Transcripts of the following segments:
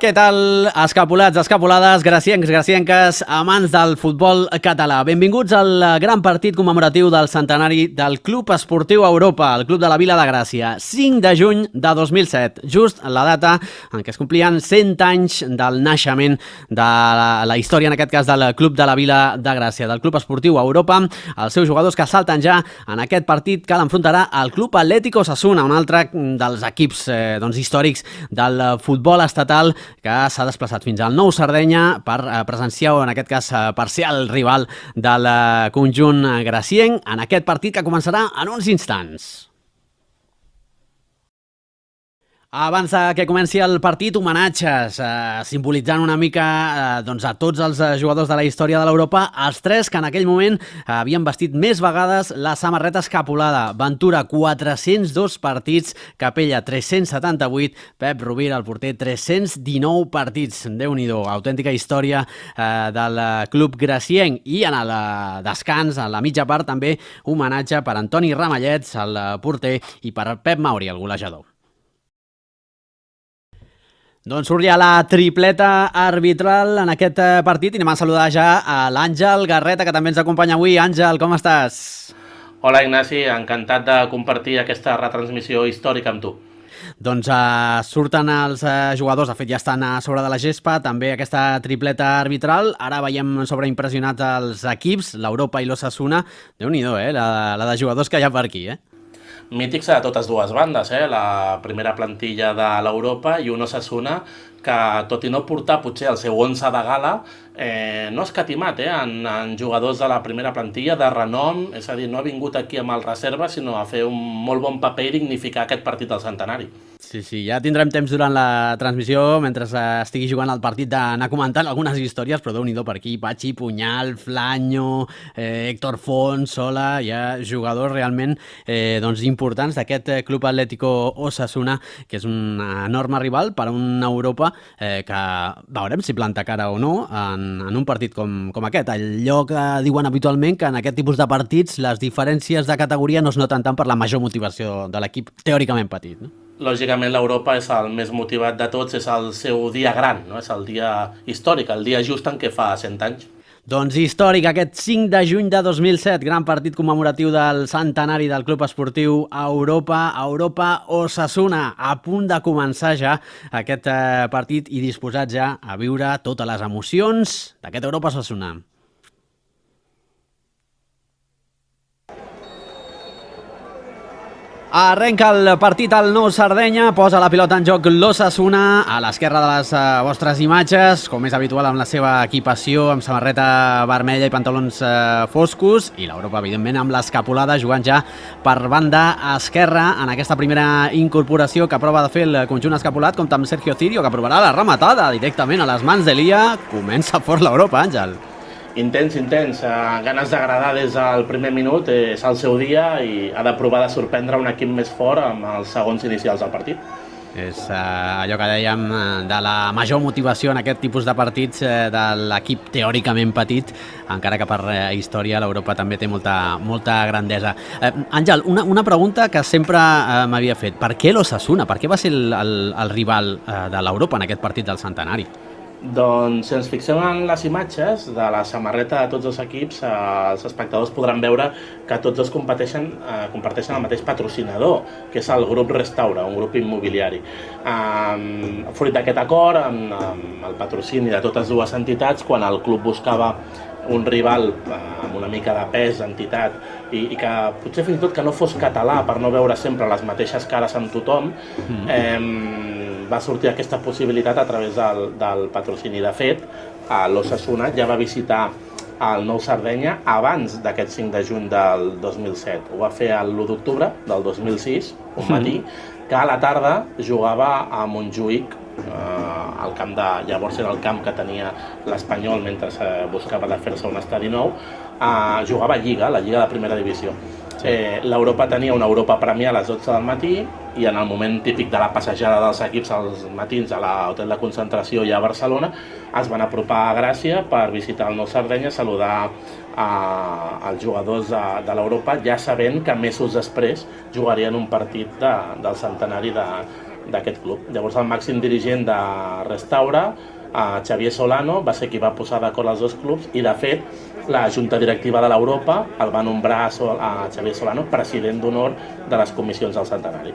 Què tal, escapulats, escapulades, graciencs, gracienques, amants del futbol català? Benvinguts al gran partit commemoratiu del centenari del Club Esportiu Europa, el Club de la Vila de Gràcia. 5 de juny de 2007, just la data en què es complien 100 anys del naixement de la història, en aquest cas, del Club de la Vila de Gràcia, del Club Esportiu Europa. Els seus jugadors que salten ja en aquest partit que l'enfrontarà al Club Atlético Osasuna, un altre dels equips històrics del futbol estatal, que s'ha desplaçat fins al Nou Sardenya per presenciar, o en aquest cas per ser el rival del conjunt gracienc en aquest partit que començarà en uns instants. Abans que comenci el partit, homenatges, simbolitzant una mica a tots els jugadors de la història de l'Europa, els tres que en aquell moment havien vestit més vegades la samarreta escapulada. Ventura, 402 partits, Capella, 378, Pep Rovira, el porter, 319 partits. Déu-n'hi-do, autèntica història del club gracienc. I en el descans, a la mitja part, també homenatge per Antoni Ramallets, el porter, i per Pep Mauri, el golejador. Doncs surt ja la tripleta arbitral en aquest partit i anem a saludar ja a l'Àngel Garreta, que també ens acompanya avui. Àngel, com estàs? Hola, Ignasi, encantat de compartir aquesta retransmissió històrica amb tu. Doncs surten els jugadors, de fet ja estan a sobre de la gespa, també aquesta tripleta arbitral. Ara veiem sobreimpressionats els equips, l'Europa i l'Osasuna. Déu-n'hi-do, la de jugadors que hi ha per aquí, Mítics a totes dues bandes, la primera plantilla de l'Europa i un Osasuna que, tot i no portar potser el seu 11 de gala, no ha escatimat en jugadors de la primera plantilla de renom, és a dir, no ha vingut aquí amb el reserva, sinó a fer un molt bon paper i dignificar aquest partit del centenari. Sí, ja tindrem temps durant la transmissió, mentre estigui jugant el partit, d'anar comentant algunes històries, però Déu-n'hi-do per aquí, Pachi, Punyal, Flanyo, Héctor Font, Sola, hi ha jugadors realment importants d'aquest Club Atlético Osasuna, que és un enorme rival per a una Europa que veurem si planta cara o no en un partit com aquest. Allò que diuen habitualment, que en aquest tipus de partits les diferències de categoria no es noten tant per la major motivació de l'equip teòricament petit, no? Lògicament l'Europa és el més motivat de tots, és el seu dia gran, no? És el dia històric, el dia just en què fa 100 anys. Doncs històric aquest 5 de juny de 2007, gran partit commemoratiu del centenari del Club Esportiu Europa Osasuna, a punt de començar ja aquest partit i disposats ja a viure totes les emocions d'aquest Europa Osasuna. Arrenca el partit al Nou Sardenya, posa la pilota en joc l'Osasuna, a l'esquerra de les vostres imatges, com és habitual amb la seva equipació, amb samarreta vermella i pantalons foscos, i l'Europa, evidentment, amb l'escapulada, jugant ja per banda esquerra en aquesta primera incorporació que prova de fer el conjunt escapulat, com també Sergio Cirio, que provarà la rematada directament a les mans d'Elia. Comença fort l'Europa, Àngel. Intens, ganes d'agradar des del primer minut, és el seu dia i ha de provar de sorprendre un equip més fort amb els segons inicials del partit. És allò que dèiem de la major motivació en aquest tipus de partits de l'equip teòricament petit, encara que per història l'Europa també té molta grandesa. Àngel, una pregunta que sempre m'havia fet. Per què l'Osasuna? Per què va ser el rival de l'Europa en aquest partit del centenari? Doncs si ens fixem en les imatges de la samarreta de tots els equips, els espectadors podran veure que tots dos comparteixen el mateix patrocinador, que és el grup Restaura, un grup immobiliari. Fruit d'aquest acord, amb el patrocini de totes dues entitats, quan el club buscava un rival amb una mica de pes, entitat, i que potser fins i tot que no fos català per no veure sempre les mateixes cares amb tothom, va sortir aquesta possibilitat a través del patrocini. De fet, l'Osasuna ja va visitar el Nou Sardenya abans d'aquest 5 de juny del 2007. Ho va fer l'1 d'octubre del 2006, un matí, que a la tarda jugava a Montjuïc, al camp de... Llavors era el camp que tenia l'Espanyol mentre buscava de fer-se un estadi nou. Jugava a Lliga, la Lliga de Primera Divisió. L'Europa tenia una Europa Premier a les 12 del matí i en el moment típic de la passejada dels equips als matins a l'hotel de concentració i a Barcelona es van apropar a Gràcia per visitar el Nou Sardenya, saludar als jugadors de l'Europa, ja sabent que mesos després jugarien un partit del centenari d'aquest club. Llavors el màxim dirigent de Restaura, Xavier Solano, va ser qui va posar d'acord els dos clubs i de fet la Junta Directiva de l'Europa el va nombrar a Xavier Solano president d'honor de les comissions del centenari.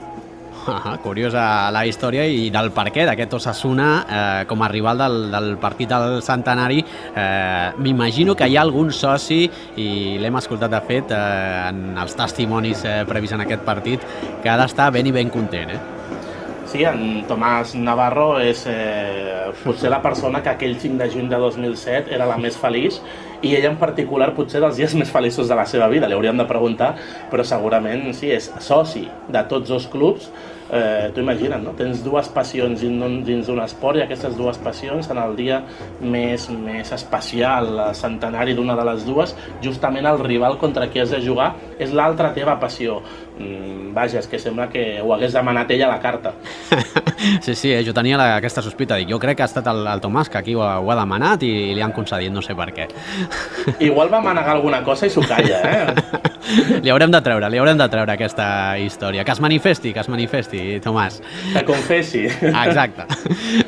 Curiosa la història i del perquè d'aquest Osasuna com a rival del partit del centenari. M'imagino que hi ha algun soci, i l'hem escoltat de fet en els testimonis previs en aquest partit, que ha d'estar ben i ben content, Sí, en Tomàs Navarro és potser la persona que aquell 5 de juny de 2007 era la més feliç i ell en particular potser dels dies més feliços de la seva vida, li hauríem de preguntar, però segurament sí, és soci de tots dos clubs. Tu imagina't, no? Tens dues passions dins d'un esport i aquestes dues passions en el dia més especial, centenari d'una de les dues, justament el rival contra qui has de jugar és l'altra teva passió. Vaja, és que sembla que ho hagués demanat ella a la carta. Sí, jo tenia aquesta sospita. Jo crec que ha estat el Tomàs que aquí ho ha demanat i li han concedit, no sé per què. Igual va manegar alguna cosa i s'ho calla, Li haurem de treure aquesta història. Que es manifesti, Tomàs. Que confessi. Exacte.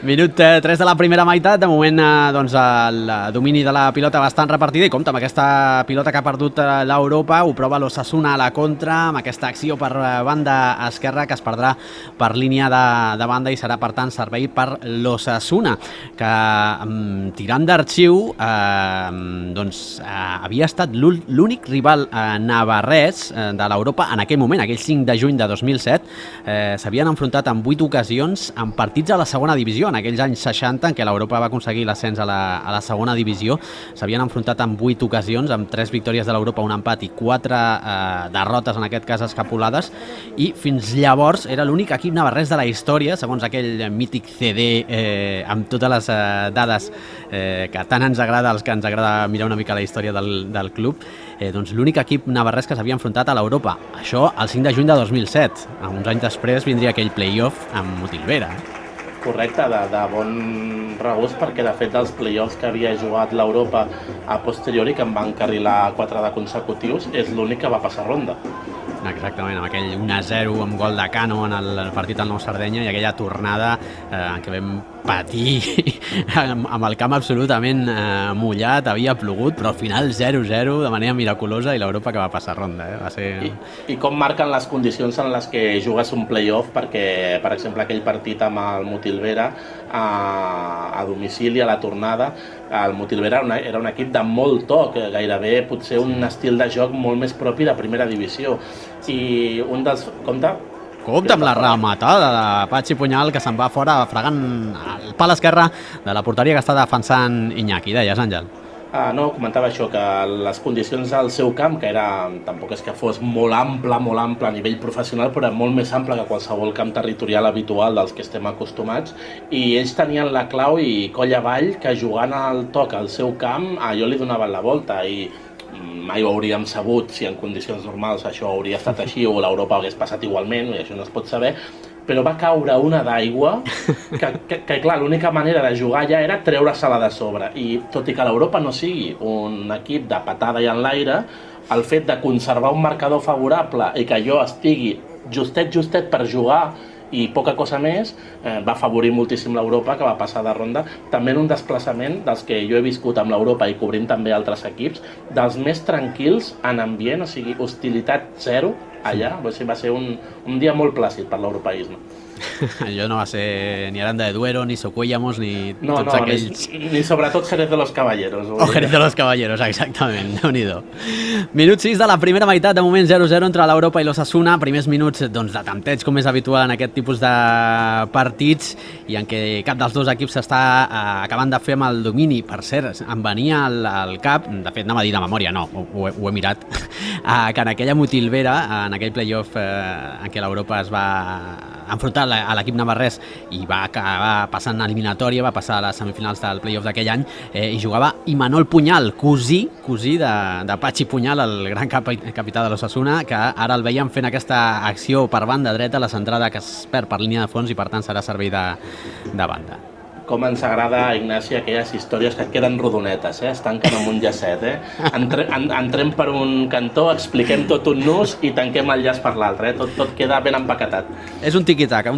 Minut 3 de la primera meitat. De moment, doncs, el domini de la pilota bastant repartida i compte amb aquesta pilota que ha perdut l'Europa. Ho prova l'Osasuna a la contra, amb aquesta acció per banda esquerra que es perdrà per línia de banda i serà, per tant, servei per l'Osasuna, que tirant d'arxiu havia estat l'únic rival navarrès de l'Europa en aquell moment, aquell 5 de juny de 2007. S'havien enfrontat en 8 ocasions en partits a la segona divisió, en aquells anys 60 en què l'Europa va aconseguir l'ascens a la segona divisió. S'havien enfrontat en 8 ocasions, amb 3 victòries de l'Europa, un empat i 4 derrotes, en aquest cas escapolades, i fins llavors era l'únic equip navarrès de la història, segons aquell mític CD amb totes les dades que tant ens agrada, als que ens agrada mirar una mica la història del club, doncs l'únic equip navarrès que s'havia enfrontat a l'Europa. Això el 5 de juny de 2007. Uns anys després vindria aquell play-off amb Motilvera. Correcte, de bon regust, perquè de fet dels play-offs que havia jugat l'Europa a posteriori, que en van encarrilar 4 de consecutius, és l'únic que va passar ronda. Exactament, amb aquell 1-0 amb gol de Cano en el partit al Nou Sardenya i aquella tornada en què vam patir amb el camp absolutament mullat, havia plogut, però al final 0-0 de manera miraculosa i l'Europa que va passar ronda. Va ser... I com marquen les condicions en les que jugues un play-off, perquè, per exemple, aquell partit amb el Motilvera a domicili, a la tornada, el Motilvera era un equip de molt toc, gairebé potser un estil de joc molt més propi de primera divisió. I un dels... Compte amb la rematada de Patxi Punyal, que se'n va fora fregant el pal esquerre de la porteria que està defensant Iñaki. Deies, Àngel? No, comentava això, que les condicions del seu camp, que era, tampoc és que fos molt ample a nivell professional, però era molt més ample que qualsevol camp territorial habitual dels que estem acostumats, i ells tenien la clau i coll avall que jugant al toc al seu camp allò li donaven la volta, i mai ho hauríem sabut si en condicions normals això hauria estat així o l'Europa hagués passat igualment, i això no es pot saber, però va caure una d'aigua que clar, l'única manera de jugar ja era treure-se-la de sobre, i tot i que l'Europa no sigui un equip de patada i en l'aire, el fet de conservar un marcador favorable i que jo estigui justet per jugar i poca cosa més, va afavorir moltíssim l'Europa, que va passar de ronda, també en un desplaçament dels que jo he viscut amb l'Europa i cobrint també altres equips, dels més tranquils en ambient, o sigui, hostilitat zero allà. Va ser un dia molt plàcid per l'europeisme. Allò no va ser ni Aranda de Duero, ni Socuéllamos, ni tots aquells... Ni sobretot Jerez de los Caballeros. O Jerez de los Caballeros, exactament, Déu-n'hi-do. Minut 6 de la primera meitat, de moment 0-0 entre l'Europa i l'Osasuna. Primers minuts doncs, de tanteig, com és habitual en aquest tipus de partits, i en què cap dels dos equips s'està acabant de fer amb el domini. Per cert, em venia al cap, de fet anava a dir de memòria, no, ho he mirat, que en aquella Motilvera, en aquell play-off en què l'Europa es va enfrontar a l'equip navarrès i va acabar passant a eliminatòria, va passar a les semifinals del play-off d'aquell any, i jugava Imanol Punyal, cosí de Patxi Punyal, el gran capità de l'Osasuna, que ara el veiem fent aquesta acció per banda dreta, la centrada que es perd per línia de fons i per tant serà servei de banda. Com ens agrada, Ignasi, aquelles històries que et queden rodonetes, es tanquen amb un llacet. Entrem per un cantó, expliquem tot un nus i tanquem el llaç per l'altre. Tot queda ben empaquetat. És un tiqui-taca,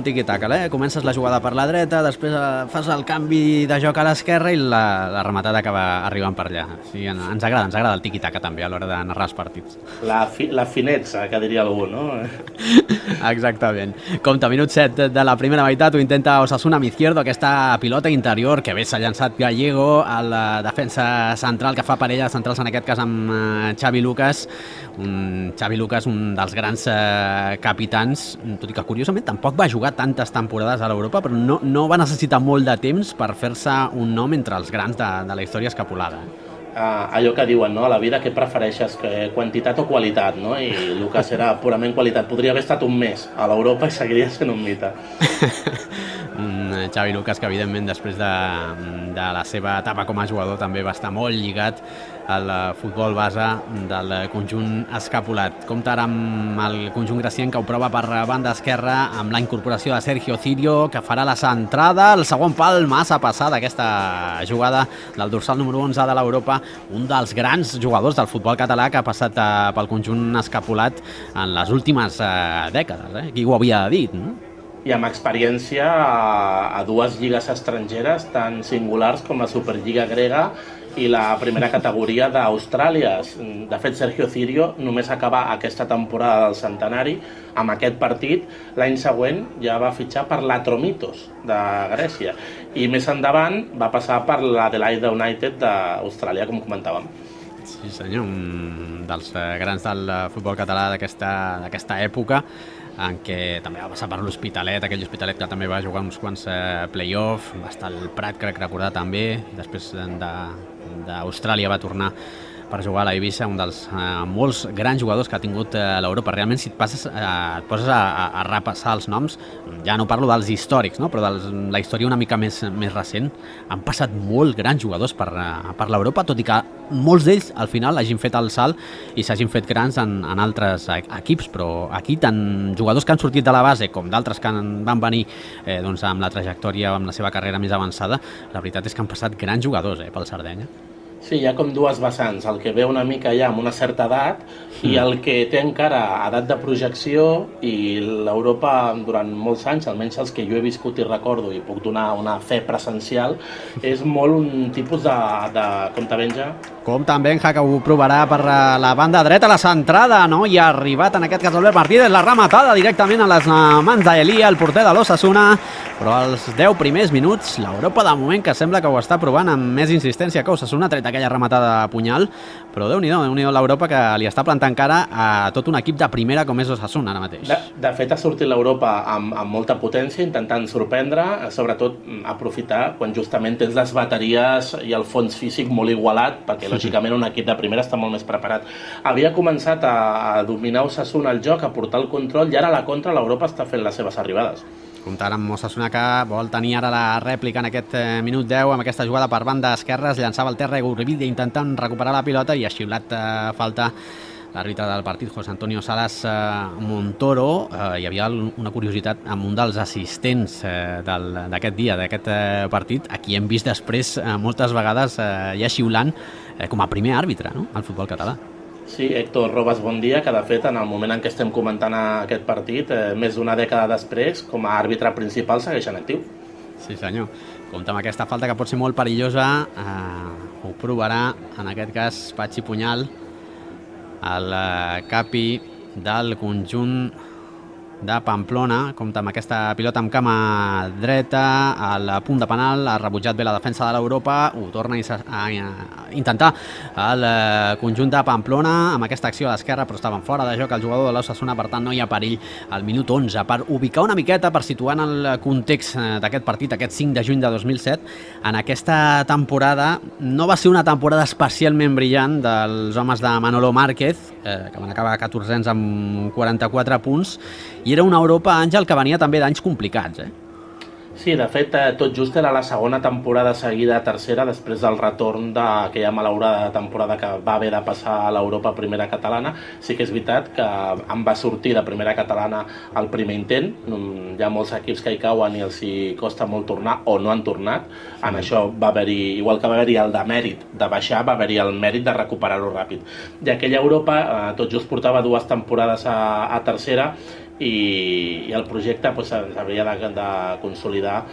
Comences la jugada per la dreta, després fas el canvi de joc a l'esquerra i la rematada acaba arribant per allà. Sí, ens agrada el tiqui-taca també a l'hora de narrar els partits. La finezza, que diria algú, no? Exactament. Compte, minut 7 de la primera meitat, ho intenta Osasuna amb Izquierdo, aquesta pilota interior que bé s'ha llançat Gallego a la defensa central que fa parella de centrals, en aquest cas amb Xavi Lucas. Xavi Lucas, un dels grans capitans, tot i que curiosament tampoc va jugar tantes temporades a l'Europa, però no va necessitar molt de temps per fer-se un nom entre els grans de la història escapulada. Allò que diuen, no? A la vida què prefereixes, quantitat o qualitat, no? I Lucas era purament qualitat. Podria haver estat un mes a l'Europa i seguiria sent un mite. Xavi Lucas, que evidentment després de la seva etapa com a jugador també va estar molt lligat al futbol base del conjunt escapulat. Compta ara amb el conjunt gracienc, que ho prova per banda esquerra amb la incorporació de Sergio Cirio, que farà la centrada, el segon pal, massa passada aquesta jugada del dorsal número 11 de l'Europa, un dels grans jugadors del futbol català que ha passat pel conjunt escapulat en les últimes dècades. Qui ho havia dit, no? I amb experiència a dues lligues estrangeres tan singulars com la Superliga grega i la primera categoria d'Austràlia. De fet, Sergio Cirio només acaba aquesta temporada del centenari amb aquest partit. L'any següent ja va fitxar per l'Atromitos de Grècia i més endavant va passar per l'Adelaide United d'Austràlia, com comentàvem. Sí senyor, un dels grans del futbol català d'aquesta època, en què també va passar per l'Hospitalet, aquell Hospitalet que també va jugar uns quants play-off, va estar al Prat, crec recordar també, després d'Austràlia va tornar per jugar a l'Eivissa, un dels molts grans jugadors que ha tingut l'Europa. Realment, si et poses a repassar els noms, ja no parlo dels històrics, no? Però de la història una mica més recent, han passat molt grans jugadors per l'Europa, tot i que molts d'ells al final hagin fet el salt i s'hagin fet grans en altres equips, però aquí tant jugadors que han sortit de la base com d'altres que van venir amb la trajectòria o amb la seva carrera més avançada, la veritat és que han passat grans jugadors pel Sardenya. Sí, hi ha com dues vessants, el que ve una mica ja amb una certa edat i el que té encara edat de projecció, i l'Europa durant molts anys, almenys els que jo he viscut i recordo i puc donar una fe presencial, és molt un tipus de compte-benja. Compte-benja, que ho provarà per la banda dreta, la centrada, no? I ha arribat en aquest cas Albert Martínez, la rematada directament a les mans d'Elia, el porter de l'Osasuna, però als 10 primers minuts l'Europa de moment que sembla que ho està provant amb més insistència que Osasuna, tret aquella rematada a Punyal, però Déu-n'hi-do l'Europa que li està plantant cara a tot un equip de primera com és Osasuna ara mateix. De fet, ha sortit l'Europa amb molta potència, intentant sorprendre, sobretot aprofitar quan justament tens les bateries i el fons físic molt igualat, perquè lògicament un equip de primera està molt més preparat. Havia començat a dominar Osasuna el joc, a portar el control, i ara a la contra l'Europa està fent les seves arribades. Comptant amb Osasuna, que vol tenir ara la rèplica en aquest minut 10 amb aquesta jugada per banda esquerra, es llançava el terra Gurribilla intentant recuperar la pilota i ha xiulat falta l'àrbitre del partit, José Antonio Salas Montoro. Hi havia una curiositat amb un dels assistents d'aquest dia, d'aquest partit, a qui hem vist després moltes vegades ja xiulant com a primer àrbitre, no?, al futbol català. Sí, Héctor Robas Bondia, que de fet en el moment en què estem comentant aquest partit, més d'una dècada després, com a àrbitre principal segueix en actiu. Sí senyor, compta amb aquesta falta que pot ser molt perillosa, ho provarà en aquest cas Patxi Punyal, el capi del conjunt de Pamplona. Compta amb aquesta pilota amb cama dreta al punt de penal, ha rebutjat bé la defensa de l'Europa, ho torna a intentar el conjunt de Pamplona amb aquesta acció a l'esquerra, però estaven fora de joc el jugador de l'Osasuna, per tant no hi ha perill al minut 11. Per ubicar una miqueta, per situar en el context d'aquest partit, aquest 5 de juny de 2007, en aquesta temporada no va ser una temporada especialment brillant dels homes de Manolo Márquez, que van acabar 14ens amb 44 punts, i era una Europa, Àngel, que venia també d'anys complicats, Sí, de fet, tot just era la segona temporada seguida a tercera després del retorn d'aquella malaurada temporada que va haver de passar a l'Europa primera catalana. Sí que és veritat que em va sortir de primera catalana al primer intent. Hi ha molts equips que hi cauen i els hi costa molt tornar o no han tornat. En això va haver-hi, igual que va haver-hi el demèrit de baixar, va haver-hi el mèrit de recuperar-ho ràpid. I aquella Europa tot just portava 2 temporades a tercera i el projecte s'havia de consolidar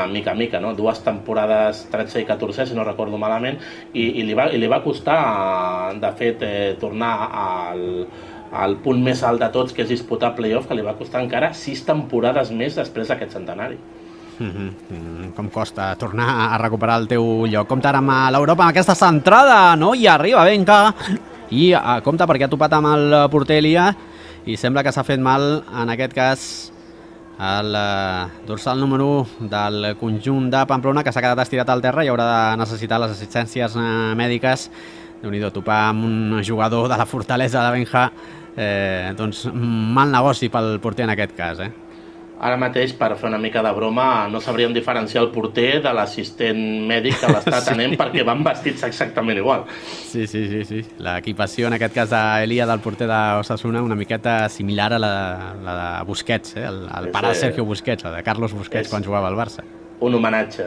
mica a mica, no? 2 temporades 13 i 14, si no recordo malament, i li va costar, de fet, tornar al punt més alt de tots, que és disputar playoff, que li va costar encara 6 temporades més després d'aquest centenari. Com costa tornar a recuperar el teu lloc. Compte ara amb l'Europa, amb aquesta centrada, no? I arriba, vinga, i compte perquè ha topat amb el porter Elia, i sembla que s'ha fet mal, en aquest cas, el dorsal número 1 del conjunt de Pamplona, que s'ha quedat estirat al terra i haurà de necessitar les assistències mèdiques. Déu-n'hi-do, topar amb un jugador de la Fortalesa de Benja, doncs mal negoci pel porter en aquest cas, Ara mateix, per fer una mica de broma, no sabríem diferenciar el porter de l'assistent mèdic que l'està atenent perquè van vestits exactament igual. Sí. L'equipació, en aquest cas d'Elia, del porter d'Osasuna, una miqueta similar a la de Busquets, el pare de Sergio Busquets, la de Carlos Busquets quan jugava al Barça. Un homenatge.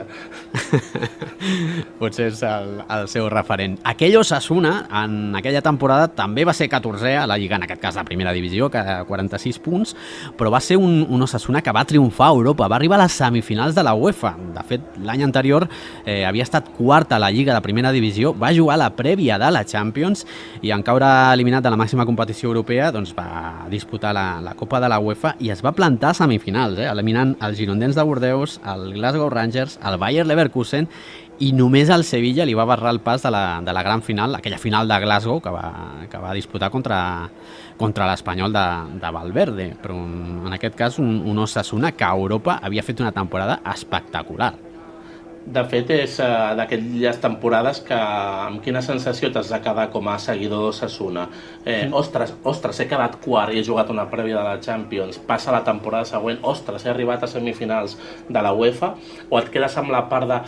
Potser és el seu referent. Aquell Osasuna, en aquella temporada, també va ser 14è a la Lliga, en aquest cas la primera divisió, que 46 punts, però va ser un Osasuna que va triomfar a Europa, va arribar a les semifinals de la UEFA. De fet, l'any anterior havia estat quart a la Lliga de primera divisió, va jugar la prèvia de la Champions i en caure eliminat de la màxima competició europea, doncs va disputar la Copa de la UEFA i es va plantar a semifinals, eliminant els girondins de Bordeus, el Glasgow Rangers, el Bayer Leverkusen, i només el Sevilla li va barrar el pas de la gran final, aquella final de Glasgow que va disputar contra l'Espanyol de Valverde, però en aquest cas un Osasuna que a Europa havia fet una temporada espectacular. De fet, és d'aquelles temporades que amb quina sensació t'has de quedar com a seguidor d'Osasuna. Ostres, he quedat quart i he jugat una prèvia de la Champions, passa la temporada següent, ostres, he arribat a semifinals de la UEFA, o et quedes amb la part de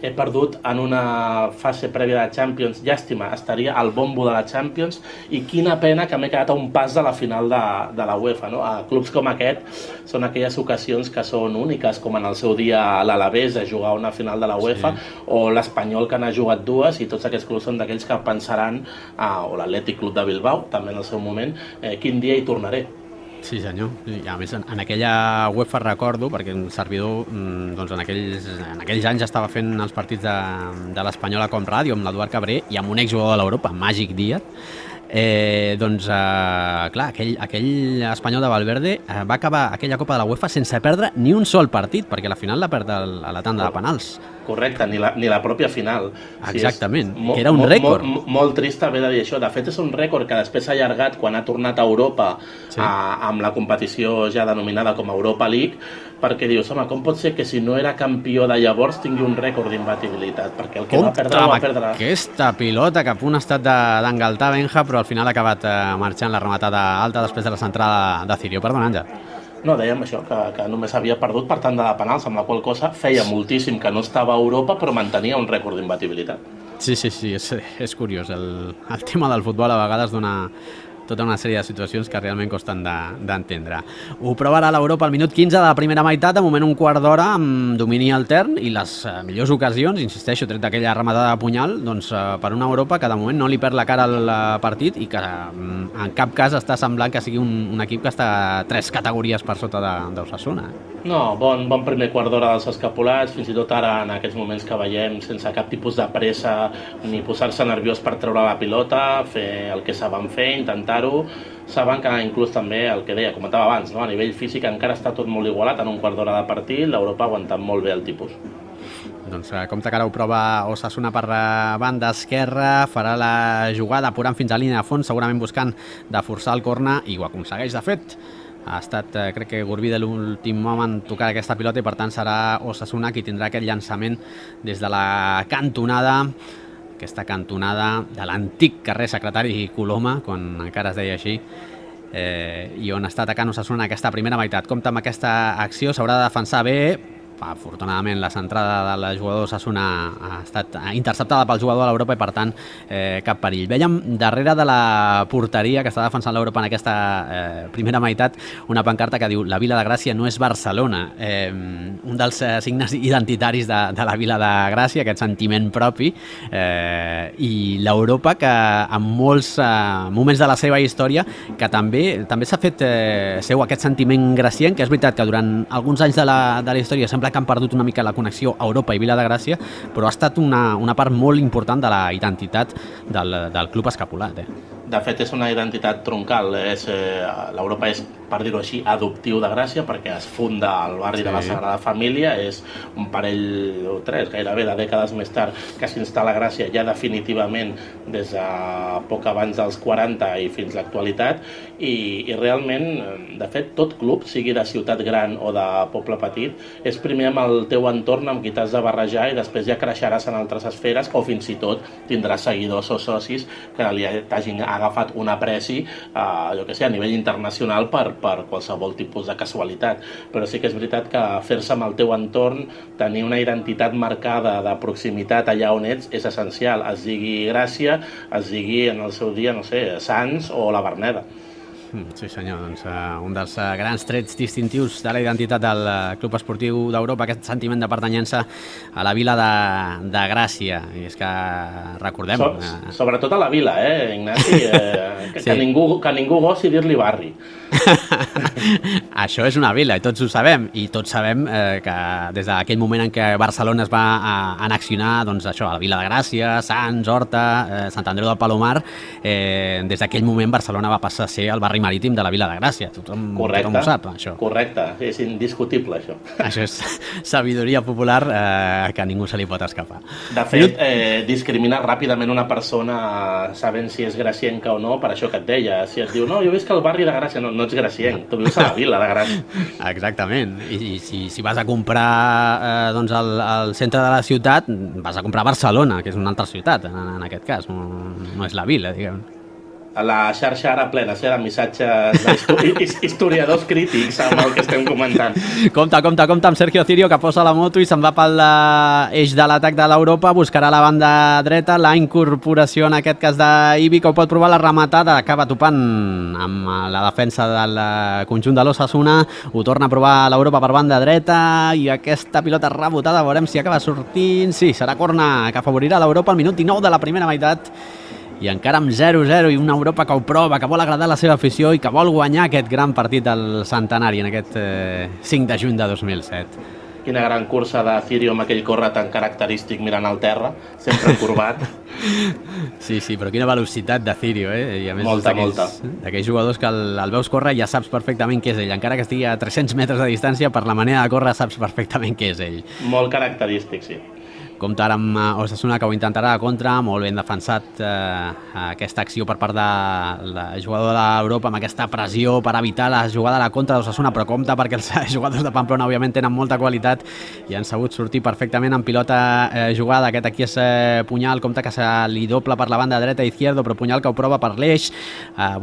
he perdut en una fase prèvia de la Champions, llàstima, estaria al bombo de la Champions, i quina pena que m'he quedat a un pas de la final de la UEFA, no? A clubs com aquest són aquelles ocasions que són úniques, com en el seu dia l'Alavés de jugar una final de la UEFA, o l'Espanyol que n'ha jugat 2, i tots aquests clubs són d'aquells que pensaran, o l'Atlètic Club de Bilbao, també en el seu moment, quin dia hi tornaré. Sí, senyor. I a més, en aquella UEFA recordo, perquè el servidor doncs en aquells anys estava fent els partits de l'Espanyol a Com Ràdio amb l'Eduard Cabré i amb un exjugador de l'Europa, Màgic Díaz. Clar, aquell Espanyol de Valverde va acabar aquella Copa de la UEFA sense perdre ni un sol partit, perquè la final la perd a la tanda de penals. Correcte, ni la pròpia final. Exactament, que era un rècord. Molt trist haver de dir això. De fet, és un rècord que després s'ha allargat quan ha tornat a Europa amb la competició ja denominada com a Europa League, perquè dius, home, com pot ser que si no era campió de llavors tingui un rècord d'imbatibilitat? Perquè el que va perdre, va perdre. Aquesta pilota que a punt ha estat d'engaltar Benja, però al final ha acabat marxant la rematada alta després de la centrada de Cirio. Perdona, Àngel. No, dèiem això, que només havia perdut per tant de penals, amb la qual cosa feia moltíssim que no estava a Europa, però mantenia un rècord d'imbatibilitat. Sí, és curiós. El tema del futbol a vegades dona tota una sèrie de situacions que realment costen d'entendre. Ho prova ara l'Europa al minut 15 de la primera meitat, de moment un quart d'hora amb domini altern i les millors ocasions, insisteixo, tret d'aquella rematada de punyal, doncs per una Europa que de moment no li perd la cara al partit i que en cap cas està semblant que sigui un equip que està 3 categories per sota d'Osasuna. No, bon primer quart d'hora dels escapolats, fins i tot ara en aquests moments que veiem sense cap tipus de pressa ni posar-se nerviós per treure la pilota, fer el que saben fer, intentar-ho. Saben que inclús també el que deia, comentava abans, no? A nivell físic encara està tot molt igualat en un quart d'hora de partit, l'Europa ha aguantat molt bé el tipus. Doncs compte que ara ho prova Osasuna per banda esquerra, farà la jugada apurant fins a línia de fons, segurament buscant de forçar el corna i ho aconsegueix de fet. Ha estat, crec que Gurbi de l'últim moment tocar aquesta pilota i per tant serà Osasuna qui tindrà aquest llançament des de la cantonada aquesta cantonada de l'antic carrer Secretari Coloma, quan encara es deia així, i on està atacant Osasuna aquesta primera meitat. Compte amb aquesta acció, s'haurà de defensar bé. Afortunadament la centrada del jugador Osasuna ha estat interceptada pel jugador de l'Europa i per tant cap perill. Vèiem darrere de la porteria que està defensant l'Europa en aquesta primera meitat una pancarta que diu la Vila de Gràcia no és Barcelona, un dels signes identitaris de la Vila de Gràcia, aquest sentiment propi, i l'Europa que en molts moments de la seva història que també s'ha fet seu aquest sentiment gracienc, que és veritat que durant alguns anys de la història sembla que han perdut una mica la connexió Europa i Vila de Gràcia, però ha estat una part molt important de la identitat del club escapulat. De fet, és una identitat troncal. L'Europa és, per dir-ho així, adoptiu de Gràcia, perquè es funda al barri de la Sagrada Família, és un parell o tres, gairebé de dècades més tard, que s'instal·la a Gràcia ja definitivament des de poc abans dels 40 i fins a l'actualitat, i realment, de fet, tot club, sigui de ciutat gran o de poble petit, és primer amb el teu entorn amb qui t'has de barrejar i després ja creixeràs en altres esferes o fins i tot tindràs seguidors o socis que t'hagin agafat un apreci a nivell internacional per qualsevol tipus de casualitat. Però sí que és veritat que fer-se amb el teu entorn, tenir una identitat marcada de proximitat allà on ets, és essencial. Es digui Gràcia, es digui en el seu dia, no sé, Sants o la Verneda. Sí senyor, doncs un dels grans trets distintius de la identitat del Club Esportiu d'Europa, aquest sentiment de pertanyença a la Vila de Gràcia. I és que recordem... Sobretot a la Vila, Ignasi? Que ningú gossi dir-li barri. Això és una vila i tots ho sabem, i tots sabem que des d'aquell moment en què Barcelona es va annexionar, doncs això, a la Vila de Gràcia, Sants, Horta, Sant Andreu del Palomar, des d'aquell moment Barcelona va passar a ser el barri marítim de la Vila de Gràcia. Tothom ho sap, això. Correcte, és indiscutible, això. Això és sabidoria popular que a ningú se li pot escapar. De fet, discriminar ràpidament una persona sabent si és gracienca o no, per això que et deia. Si et diu, no, jo visc al barri de Gràcia, no ets gracienc, tu vius a la Vila de Gràcia. Exactament, i si vas a comprar al centre de la ciutat, vas a comprar a Barcelona, que és una altra ciutat, en aquest cas, no és la Vila, diguem. La xarxa ara plena de missatges historiadors crítics amb el que estem comentant. Compte amb Sergio Cirio, que posa la moto i se'n va pel eix de l'atac de l'Europa, buscarà la banda dreta, la incorporació en aquest cas d'Ibi, que ho pot provar la rematada, acaba topant amb la defensa del conjunt de l'Osasuna, ho torna a provar l'Europa per banda dreta, i aquesta pilota rebotada, veurem si acaba sortint, sí, serà corna que afavorirà l'Europa al minut 19 de la primera meitat, i encara amb 0-0 i una Europa que ho prova, que vol agradar la seva afició i que vol guanyar aquest gran partit del centenari en aquest 5 de juny de 2007. Quina gran cursa de Cirio amb aquell córrer tan característic mirant al terra, sempre curvat. Sí, però quina velocitat de Cirio, I a més molta. D'aquells jugadors que el veus córrer ja saps perfectament què és ell, encara que estigui a 300 metres de distància, per la manera de córrer saps perfectament què és ell. Molt característic, sí. Compte ara amb Osasuna, que ho intentarà a contra, molt ben defensat aquesta acció per part del jugador de l'Europa, amb aquesta pressió per evitar la jugada a la contra d'Osasuna, però compte perquè els jugadors de Pamplona òbviament tenen molta qualitat i han sabut sortir perfectament en pilota jugada. Aquest aquí és Punyal, compte que se li dobla per la banda dreta i Izquierdo, però Punyal que ho prova per l'eix,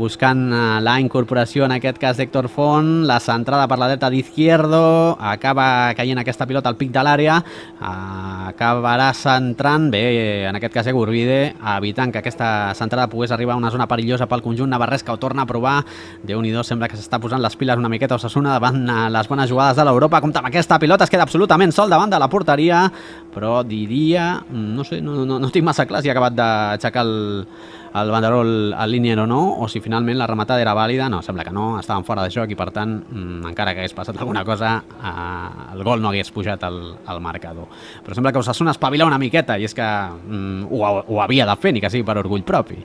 buscant la incorporació en aquest cas d'Héctor Font, la centrada per la dreta d'Izquierdo, acaba caient aquesta pilota al pic de l'àrea, acabarà centrant, bé, en aquest cas Egurbide, evitant que aquesta centrada pogués arribar a una zona perillosa pel conjunt navarrès, que ho torna a provar. Déu-n'hi-do, sembla que s'està posant les piles una miqueta Osasuna davant les bones jugades de l'Europa. Compte amb aquesta pilota, es queda absolutament sol davant de la porteria, però diria, no sé, no tinc massa clar si ha acabat d'aixecar el banderol al línia o no, o si finalment la rematada era vàlida. No, sembla que no, estaven fora de joc i per tant, encara que hagués passat alguna cosa, el gol no hagués pujat al marcador. Però sembla que Osasuna espavila una miqueta, i és que ho havia de fer, ni que sigui per orgull propi.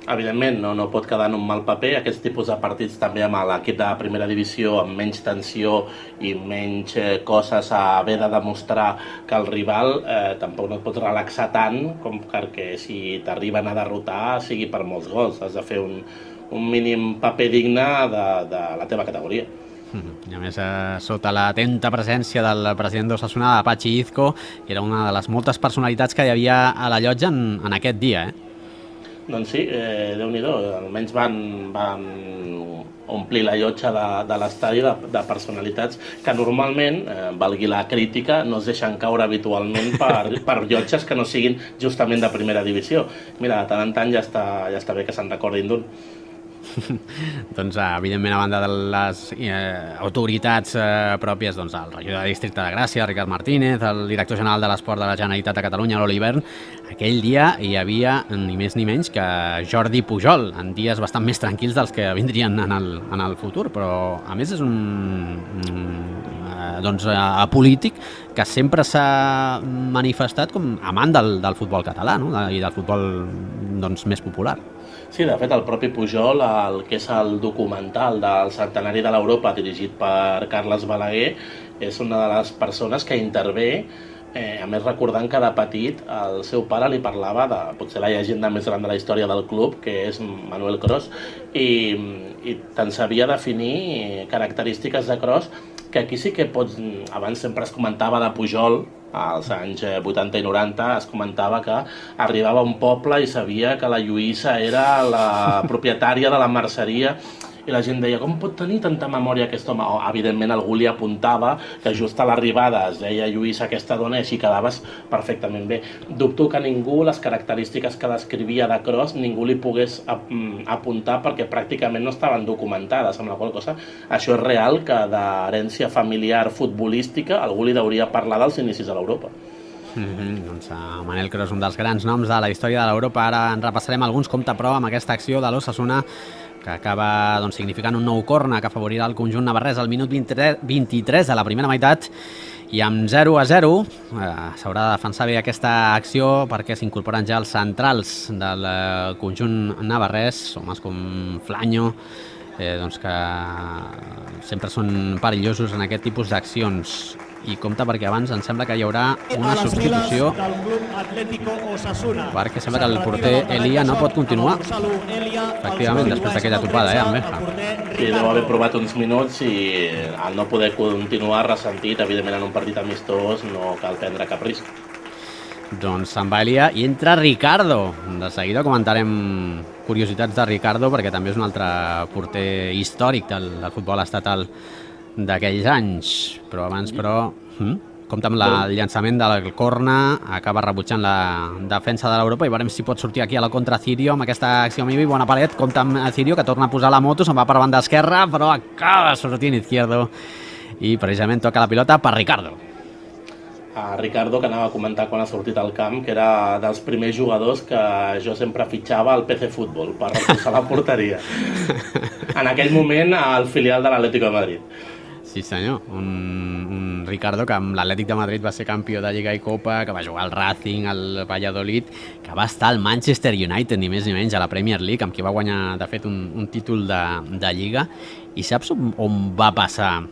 Evidentment, no pot quedar en un mal paper. Aquests tipus de partits també amb l'equip de primera divisió, amb menys tensió i menys coses a haver de demostrar que el rival, tampoc no et pots relaxar tant com perquè si t'arriben a derrotar sigui per molts gols. Has de fer un mínim paper digne de la teva categoria. I a més, sota l'atenta presència del president d'Osasuna, Patxi Izco, que era una de les moltes personalitats que hi havia a la llotja en aquest dia, Doncs sí, Déu-n'hi-do, almenys van omplir la llotja de l'estadi de personalitats que normalment, valgui la crítica, no es deixen caure habitualment per llotges que no siguin justament de primera divisió. Mira, de tant en tant ja està bé que se'n recordin d'un. Doncs, evidentment, a banda de les autoritats pròpies, doncs, el regidor de Districte de Gràcia, Ricard Martínez, el director general de l'Esport de la Generalitat de Catalunya, l'Oli Vern, aquell dia hi havia ni més ni menys que Jordi Pujol, en dies bastant més tranquils dels que vindrien en el futur, però a més és un polític que sempre s'ha manifestat com amant del futbol català, no? I del futbol més popular. Sí, de fet, el propi Pujol, el que és el documental del centenari de l'Europa dirigit per Carles Balaguer, és una de les persones que intervé, a més recordant que de petit el seu pare li parlava de potser la llegenda més gran de la història del club, que és Manuel Cros, i te'n sabia definir característiques de Cros, que aquí sí que pots... Abans sempre es comentava de Pujol, als anys 80 i 90 es comentava que arribava a un poble i sabia que la Lluïssa era la propietària de la merceria i la gent deia, com pot tenir tanta memòria aquest home? Evidentment algú li apuntava que just a l'arribada es deia Lluïssa aquesta dona i així quedaves perfectament bé. Dubto que ningú, les característiques que descrivia de Cros, ningú li pogués apuntar perquè pràcticament no estaven documentades, amb la qual cosa això és real que d'herència familiar futbolística algú li hauria parlar dels inicis de l'Europa. Doncs Manel Cros, un dels grans noms de la història de l'Europa. Ara en repassarem alguns, compte però amb aquesta acció de l'Osasuna que acaba significant un nou corna que afavorirà el conjunt navarrès al minut 23 de la primera meitat i amb 0-0 s'haurà de defensar bé aquesta acció perquè s'incorporen ja els centrals del conjunt navarrès, homes com Flanyo, que sempre són perillosos en aquest tipus d'accions. I compte perquè abans em sembla que hi haurà una substitució perquè sembla que el porter Elia no pot continuar. Efectivament, després d'aquella topada, amb Benja. Sí, deu haver provat uns minuts i al no poder continuar ressentit, evidentment en un partit amistós no cal prendre cap risc. Doncs se'n va Elia i entra Ricardo. De seguida comentarem curiositats de Ricardo perquè també és un altre porter històric del futbol estatal d'aquells anys, però abans compta amb el llançament del corna, acaba rebutjant la defensa de l'Europa i veurem si pot sortir aquí a la contra Cirio amb aquesta acció amb Ibi, bona paret, compta amb Cirio que torna a posar la moto, se'n va per banda esquerra però acaba sortint Izquierdo i precisament toca la pilota per Ricardo. Ricardo, que anava a comentar quan ha sortit al camp, que era dels primers jugadors que jo sempre fitxava al PC Futbol per reforçar la porteria. En aquell moment al filial de l'Atlético de Madrid. Sí senyor, un Ricardo que amb l'Atlètic de Madrid va ser campió de Lliga i Copa, que va jugar al Racing, al Valladolid, que va estar al Manchester United, ni més ni menys, a la Premier League, amb qui va guanyar, de fet, un títol de Lliga. I saps on va passar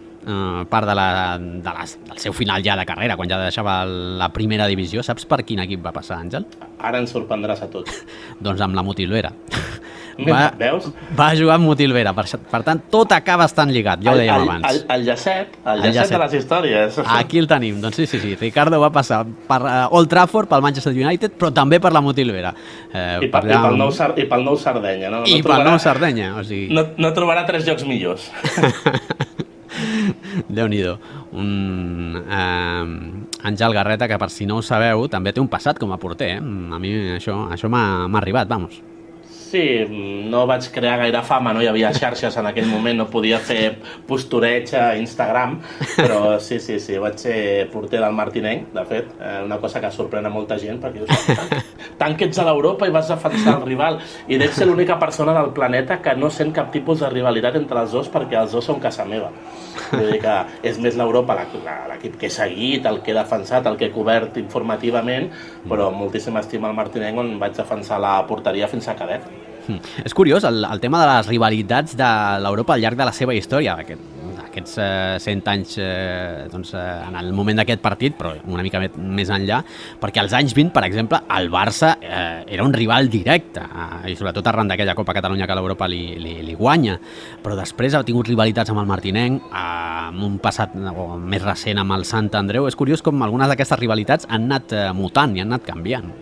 part del seu final ja de carrera, quan ja deixava la primera divisió? Saps per quin equip va passar, Àngel? Ara ens sorprendràs a tots. Doncs amb la Motilvera. Veus? Va jugar amb Motilvera, per tant tot acaba estant lligat, ja ho dèiem abans. El llacet de les històries. Aquí el tenim, doncs sí, Ricardo va passar per Old Trafford, pel Manchester United, però també per la Motilvera. I pel nou Sardenya. I pel nou Sardenya, o sigui... No trobarà 3 llocs millors. Déu-n'hi-do. Àngel Garreta, que per si no ho sabeu, també té un passat com a porter. A mi això m'ha arribat, vamos. Sí, no vaig crear gaire fama, no hi havia xarxes en aquell moment, no podia fer postureig a Instagram, però sí, vaig ser porter del Martinenc, de fet, una cosa que sorprèn a molta gent, perquè dius, tant que ets a l'Europa i vas defensar el rival, i dec ser l'única persona del planeta que no sent cap tipus de rivalitat entre els dos, perquè els dos són casa meva. Vull dir que és més l'Europa l'equip que he seguit, el que he defensat, el que he cobert informativament, però amb moltíssima estima al Martinenc, on vaig defensar la porteria fins a cadet. És curiós el tema de les rivalitats de l'Europa al llarg de la seva història. aquests 100 anys en el moment d'aquest partit, però una mica més enllà, perquè als anys 20, per exemple, el Barça era un rival directe, i sobretot arran d'aquella Copa Catalunya que l'Europa li guanya, però després ha tingut rivalitats amb el Martinenc, amb un passat més recent amb el Sant Andreu. És curiós com algunes d'aquestes rivalitats han anat mutant i han anat canviant.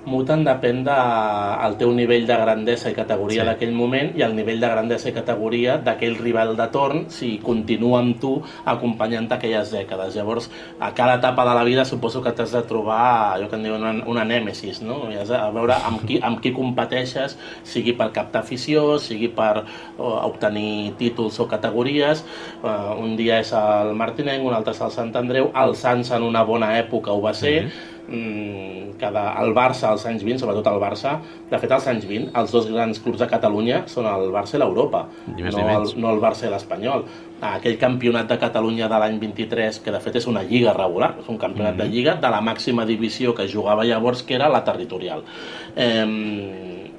Mutant depèn del teu nivell de grandesa i categoria d'aquell moment i el nivell de grandesa i categoria d'aquell rival de torn si continua amb tu acompanyant aquelles dècades. Llavors, a cada etapa de la vida suposo que t'has de trobar allò que en diuen una nèmesis, no? I has de veure amb qui competeixes, sigui per captar afició, sigui per obtenir títols o categories. Un dia és el Martinenc, un altre és el Sant Andreu, el Sants en una bona època ho va ser, el Barça als anys 20, sobretot el Barça, de fet als anys 20 els dos grans clubs de Catalunya són el Barça i l'Europa, no el Barça i l'Espanyol. Aquell campionat de Catalunya de l'any 23, que de fet és una lliga regular, és un campionat de lliga de la màxima divisió que jugava llavors, que era la territorial.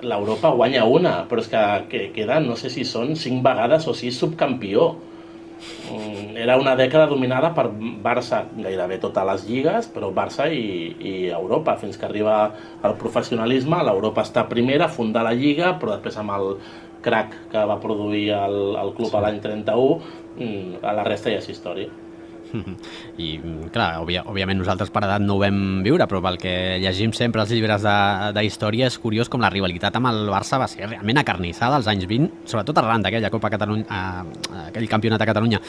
L'Europa guanya una, però és que queden, no sé si són 5 vegades o 6 subcampió. Era una dècada dominada per Barça, gairebé totes les lligues, però Barça i Europa, fins que arriba el professionalisme. L'Europa està primera, fundar la lliga, però després amb el crac que va produir el club a l'any 31, a la resta ja és història. I clar, òbviament nosaltres per edat no ho vam viure, però pel que llegim sempre els llibres d'història és curiós com la rivalitat amb el Barça va ser realment acarnissada als anys 20, sobretot arran d'aquella Copa Catalunya, aquell campionat de Catalunya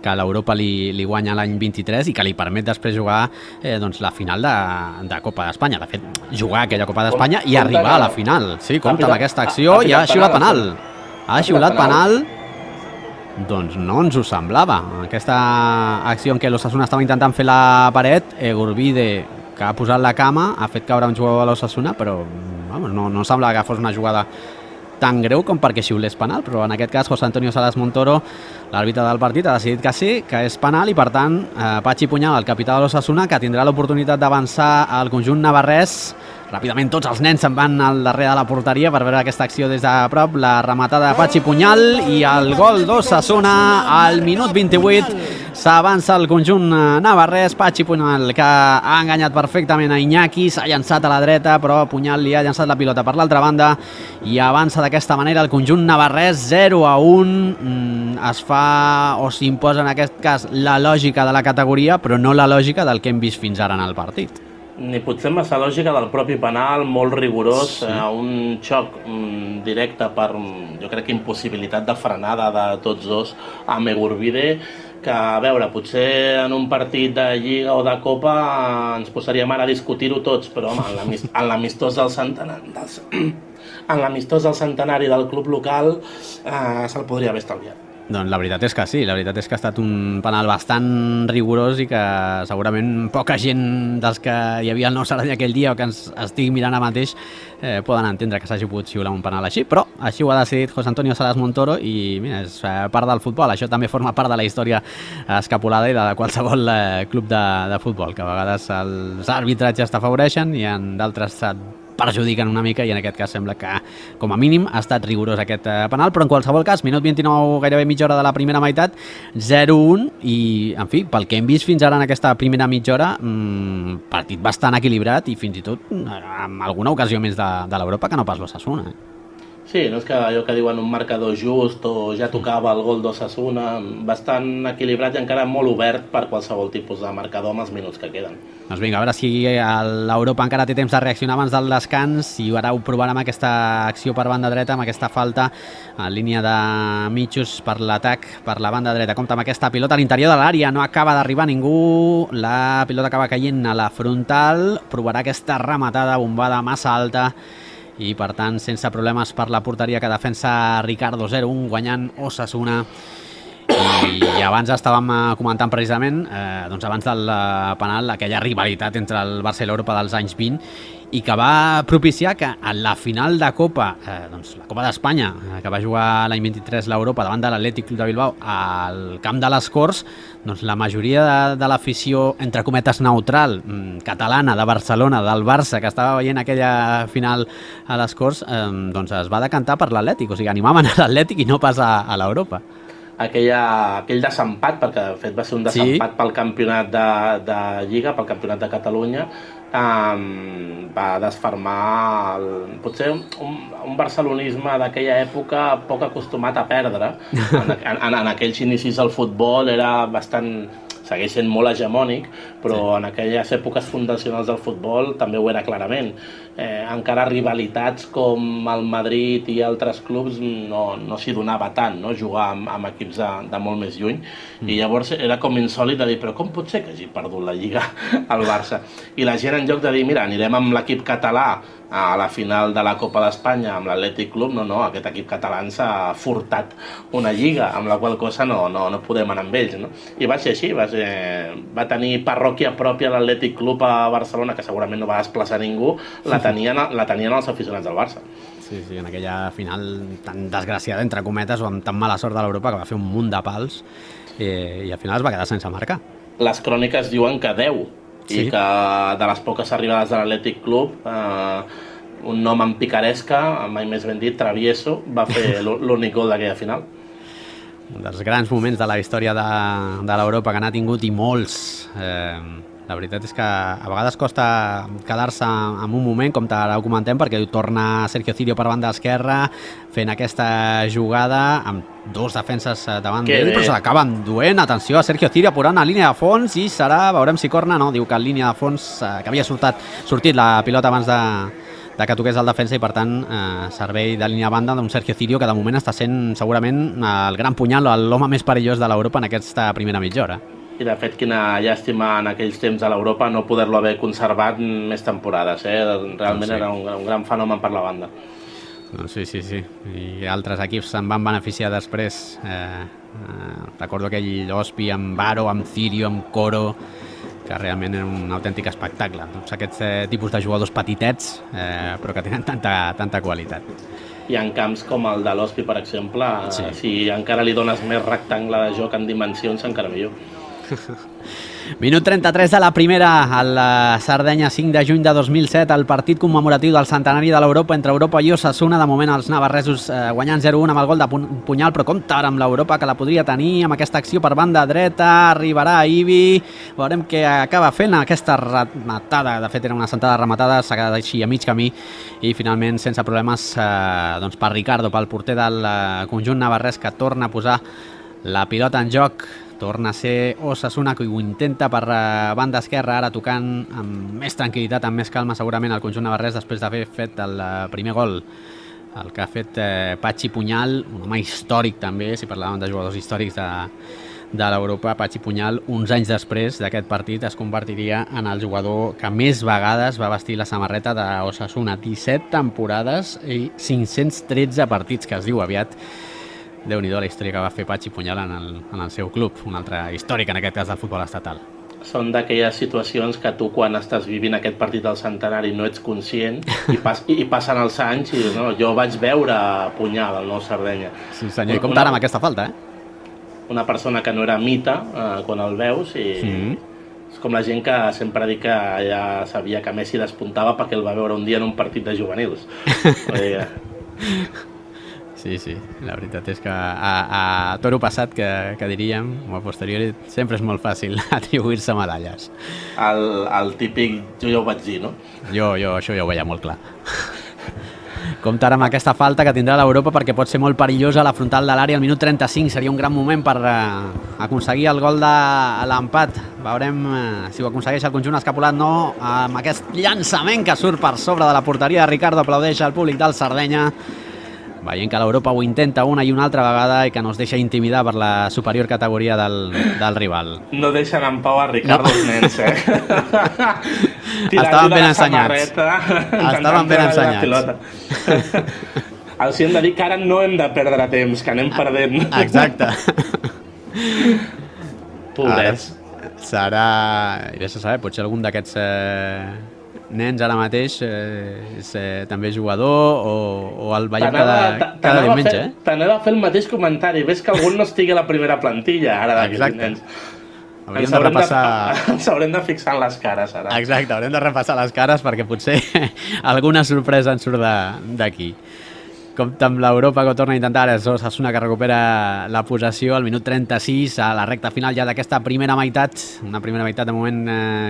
que l'Europa li guanya l'any 23 i que li permet després jugar la final de Copa d'Espanya. De fet, jugar aquella Copa d'Espanya i arribar a la final. Sí, compte amb aquesta acció i ha xiulat penal. Ha xiulat penal. Doncs no ens ho semblava. Aquesta acció en què l'Osasuna estava intentant fer la paret, Egurbide, que ha posat la cama, ha fet caure un jugador de l'Osasuna, però no semblava que fos una jugada tan greu com perquè xiulés penal, però en aquest cas José Antonio Salas Montoro, l'àrbitre del partit, ha decidit que sí, que és penal, i per tant Patxi Punyal, el capità de l'Osasuna, que tindrà l'oportunitat d'avançar al conjunt navarrès. Ràpidament tots els nens se'n van al darrere de la porteria per veure aquesta acció des de prop, la rematada de Patxi Punyal i el gol d'Osasuna al minut 28. S'avança el conjunt navarrès, Patxi Punyal, que ha enganyat perfectament a Iñaki, s'ha llançat a la dreta, però Punyal li ha llançat la pilota per l'altra banda i avança d'aquesta manera el conjunt navarrès 0-1. Es fa o s'imposa en aquest cas la lògica de la categoria, però no la lògica del que hem vist fins ara en el partit. Ni potser massa lògica del propi penal, molt rigorós, un xoc directe per, jo crec que impossibilitat de frenada de tots dos amb Egurbide, que a veure, potser en un partit de Lliga o de Copa ens posaríem ara a discutir-ho tots, però home, en l'amistós del centenari del club local se'l podria haver estalviat. Doncs la veritat és que sí, la veritat és que ha estat un penal bastant rigorós i que segurament poca gent dels que hi havia al Nou Saranyà aquell dia o que ens estigui mirant ara mateix poden entendre que s'hagi pogut xiular un penal així, però així ho ha decidit José Antonio Salas Montoro i mira, és part del futbol, això també forma part de la història escapulada i de qualsevol club de futbol, que a vegades els arbitratges t'afavoreixen i en d'altres perjudiquen una mica i en aquest cas sembla que com a mínim ha estat rigorós aquest penal, però en qualsevol cas, minut 29, gairebé mitja hora de la primera meitat, 0-1 i en fi, pel que hem vist fins ara en aquesta primera mitja hora, partit bastant equilibrat i fins i tot amb alguna ocasió més de l'Europa que no pas l'Osasuna. Sí, no és que allò que diuen un marcador just o ja tocava el gol d'Osasuna, bastant equilibrat i encara molt obert per qualsevol tipus de marcador amb els minuts que queden. Doncs vinga, a veure si l'Europa encara té temps de reaccionar abans del descans i ara ho provarà amb aquesta acció per banda dreta, amb aquesta falta en línia de mitjos per l'atac per la banda dreta. Compte amb aquesta pilota a l'interior de l'àrea, no acaba d'arribar ningú, la pilota acaba caient a la frontal, provarà aquesta rematada bombada massa alta i per tant sense problemes per la porteria que defensa Ricardo, 0-1 guanyant Osasuna. I abans estàvem comentant precisament abans del penal aquella rivalitat entre el Barça i l'Europa dels anys 20 i que va propiciar que en la final de Copa, la Copa d'Espanya que va jugar l'any 23 l'Europa davant de l'Atlètic Club de Bilbao al camp de les Corts, la majoria de l'afició entre cometes neutral catalana de Barcelona, del Barça, que estava veient aquella final a les Corts, es va decantar per l'Atlètic, o sigui, animaven a l'Atlètic i no pas a l'Europa. aquell desempat, perquè de fet va ser un desempat pel campionat de Lliga, pel campionat de Catalunya, va desfermar potser un barcelonisme d'aquella època poc acostumat a perdre. En aquells inicis del futbol era bastant... segueix sent molt hegemònic, però en aquelles èpoques fundacionals del futbol també ho era clarament. Encara rivalitats com el Madrid i altres clubs no s'hi donava tant, no? Jugar amb equips de molt més lluny, i llavors era com insòlit de dir, però com pot ser que hagi perdut la Lliga al Barça? I la gent, en lloc de dir, mira, anirem amb l'equip català a la final de la Copa d'Espanya amb l'Atlètic Club, no, aquest equip català ens ha furtat una Lliga, amb la qual cosa no podem anar amb ells, no? I va ser així, va tenir parròquia pròpia l'Atlètic Club a Barcelona, que segurament no va desplaçar ningú, la tenien els aficionats del Barça. Sí, en aquella final tan desgraciada, entre cometes, o amb tan mala sort de l'Europa, que va fer un munt de pals, i al final es va quedar sense marcar. Les cròniques diuen que 10, i que de les poques arribades de l'Atlètic Club, un nom amb picaresca, mai més ben dit, Travieso, va fer l'únic gol d'aquella final. Un dels grans moments de la història de l'Europa que n'ha tingut, i molts. La veritat és que a vegades costa quedar-se en un moment, com ara ho comentem, perquè torna Sergio Cirio per banda esquerra, fent aquesta jugada amb dos defenses davant d'ell, però se l'acaben duent. Atenció a Sergio Cirio apurant a línia de fons, i veurem si corna, no, diu que en línia de fons, que havia sortit la pilota abans de que toqués el defensa, i per tant servei de línia de banda d'un Sergio Cirio que de moment està sent segurament el gran punyal, l'home més perillós de l'Europa en aquesta primera mitja hora. I de fet, quina llàstima en aquells temps a l'Europa no poder-lo haver conservat més temporades. Realment era un gran fenomen per la banda. Sí. I altres equips se'n van beneficiar després. Recordo aquell Ospi amb Varo, amb Cirio, amb Coro, que realment era un autèntic espectacle. Tots aquests tipus de jugadors petitets, però que tenen tanta qualitat. I en camps com el de l'Ospi, per exemple, si encara li dones més rectangle de joc en dimensions, encara millor. Minut 33 de la primera, a la Sardenya, 5 de juny de 2007, el partit commemoratiu del centenari de l'Europa entre Europa i Osasuna. De moment els navarresos guanyant 0-1 amb el gol de Punyal, però compte ara amb l'Europa, que la podria tenir amb aquesta acció per banda dreta. Arribarà Ibi, veurem què acaba fent aquesta rematada. De fet era una sentada rematada, s'ha quedat així a mig camí, i finalment sense problemes per Ricardo, pel porter del conjunt navarrès, que torna a posar la pilota en joc. Torna a ser Osasuna, que ho intenta per banda esquerra, ara tocant amb més tranquil·litat, amb més calma segurament el conjunt navarrès, després d'haver fet el primer gol, el que ha fet Patxi Punyal, un home històric també, si parlàvem de jugadors històrics de l'Europa. Patxi Punyal, uns anys després d'aquest partit, es convertiria en el jugador que més vegades va vestir la samarreta d'Osasuna, 17 temporades i 513 partits, que es diu aviat. Déu-n'hi-do la història que va fer Patxi Punyal en el seu club, un altre històric en aquest cas del futbol estatal. Són d'aquelles situacions que tu, quan estàs vivint aquest partit del centenari, no ets conscient, i passen els anys i dius, no, jo vaig veure Punyal al Nou Sardenya. Sí senyor, i compte ara amb aquesta falta, Una persona que no era mite, quan el veus, i és com la gent que sempre dic que ja sabia que Messi despuntava perquè el va veure un dia en un partit de juvenils. Sí, la veritat és que a toro passat, que diríem, o a posteriori, sempre és molt fàcil atribuir-se medalles. El típic, jo ja ho vaig dir, no? Jo això ja ho veia molt clar. Compte ara amb aquesta falta que tindrà l'Europa, perquè pot ser molt perillosa a la frontal de l'àrea. Al minut 35 seria un gran moment per aconseguir el gol de l'empat. Veurem si ho aconsegueix el conjunt escapulat, no, amb aquest llançament que surt per sobre de la porteria de Ricardo. Aplaudeix al públic del Sardenya, veient que l'Europa ho intenta una i una altra vegada i que no es deixa intimidar per la superior categoria del rival. No deixen en pau a Ricardo els nens, Estaven ben ensenyats. Estaven ben ensenyats. Els hem de dir que ara no hem de perdre temps, que anem perdent. Exacte. Pobrets. Serà, i vés a saber, potser algun d'aquests nens ara mateix és també jugador, o el veiem cada diumenge. T'anava a fer el mateix comentari. Ves que algun no estigui a la primera plantilla ara d'aquests nens. Ens haurem de fixar en les cares ara. Exacte, haurem de repassar les cares perquè potser alguna sorpresa en surt d'aquí. compta amb l'Europa que ho torna a intentar, és Osasuna que recupera la possessió al minut 36 a la recta final ja d'aquesta primera meitat, una primera meitat de moment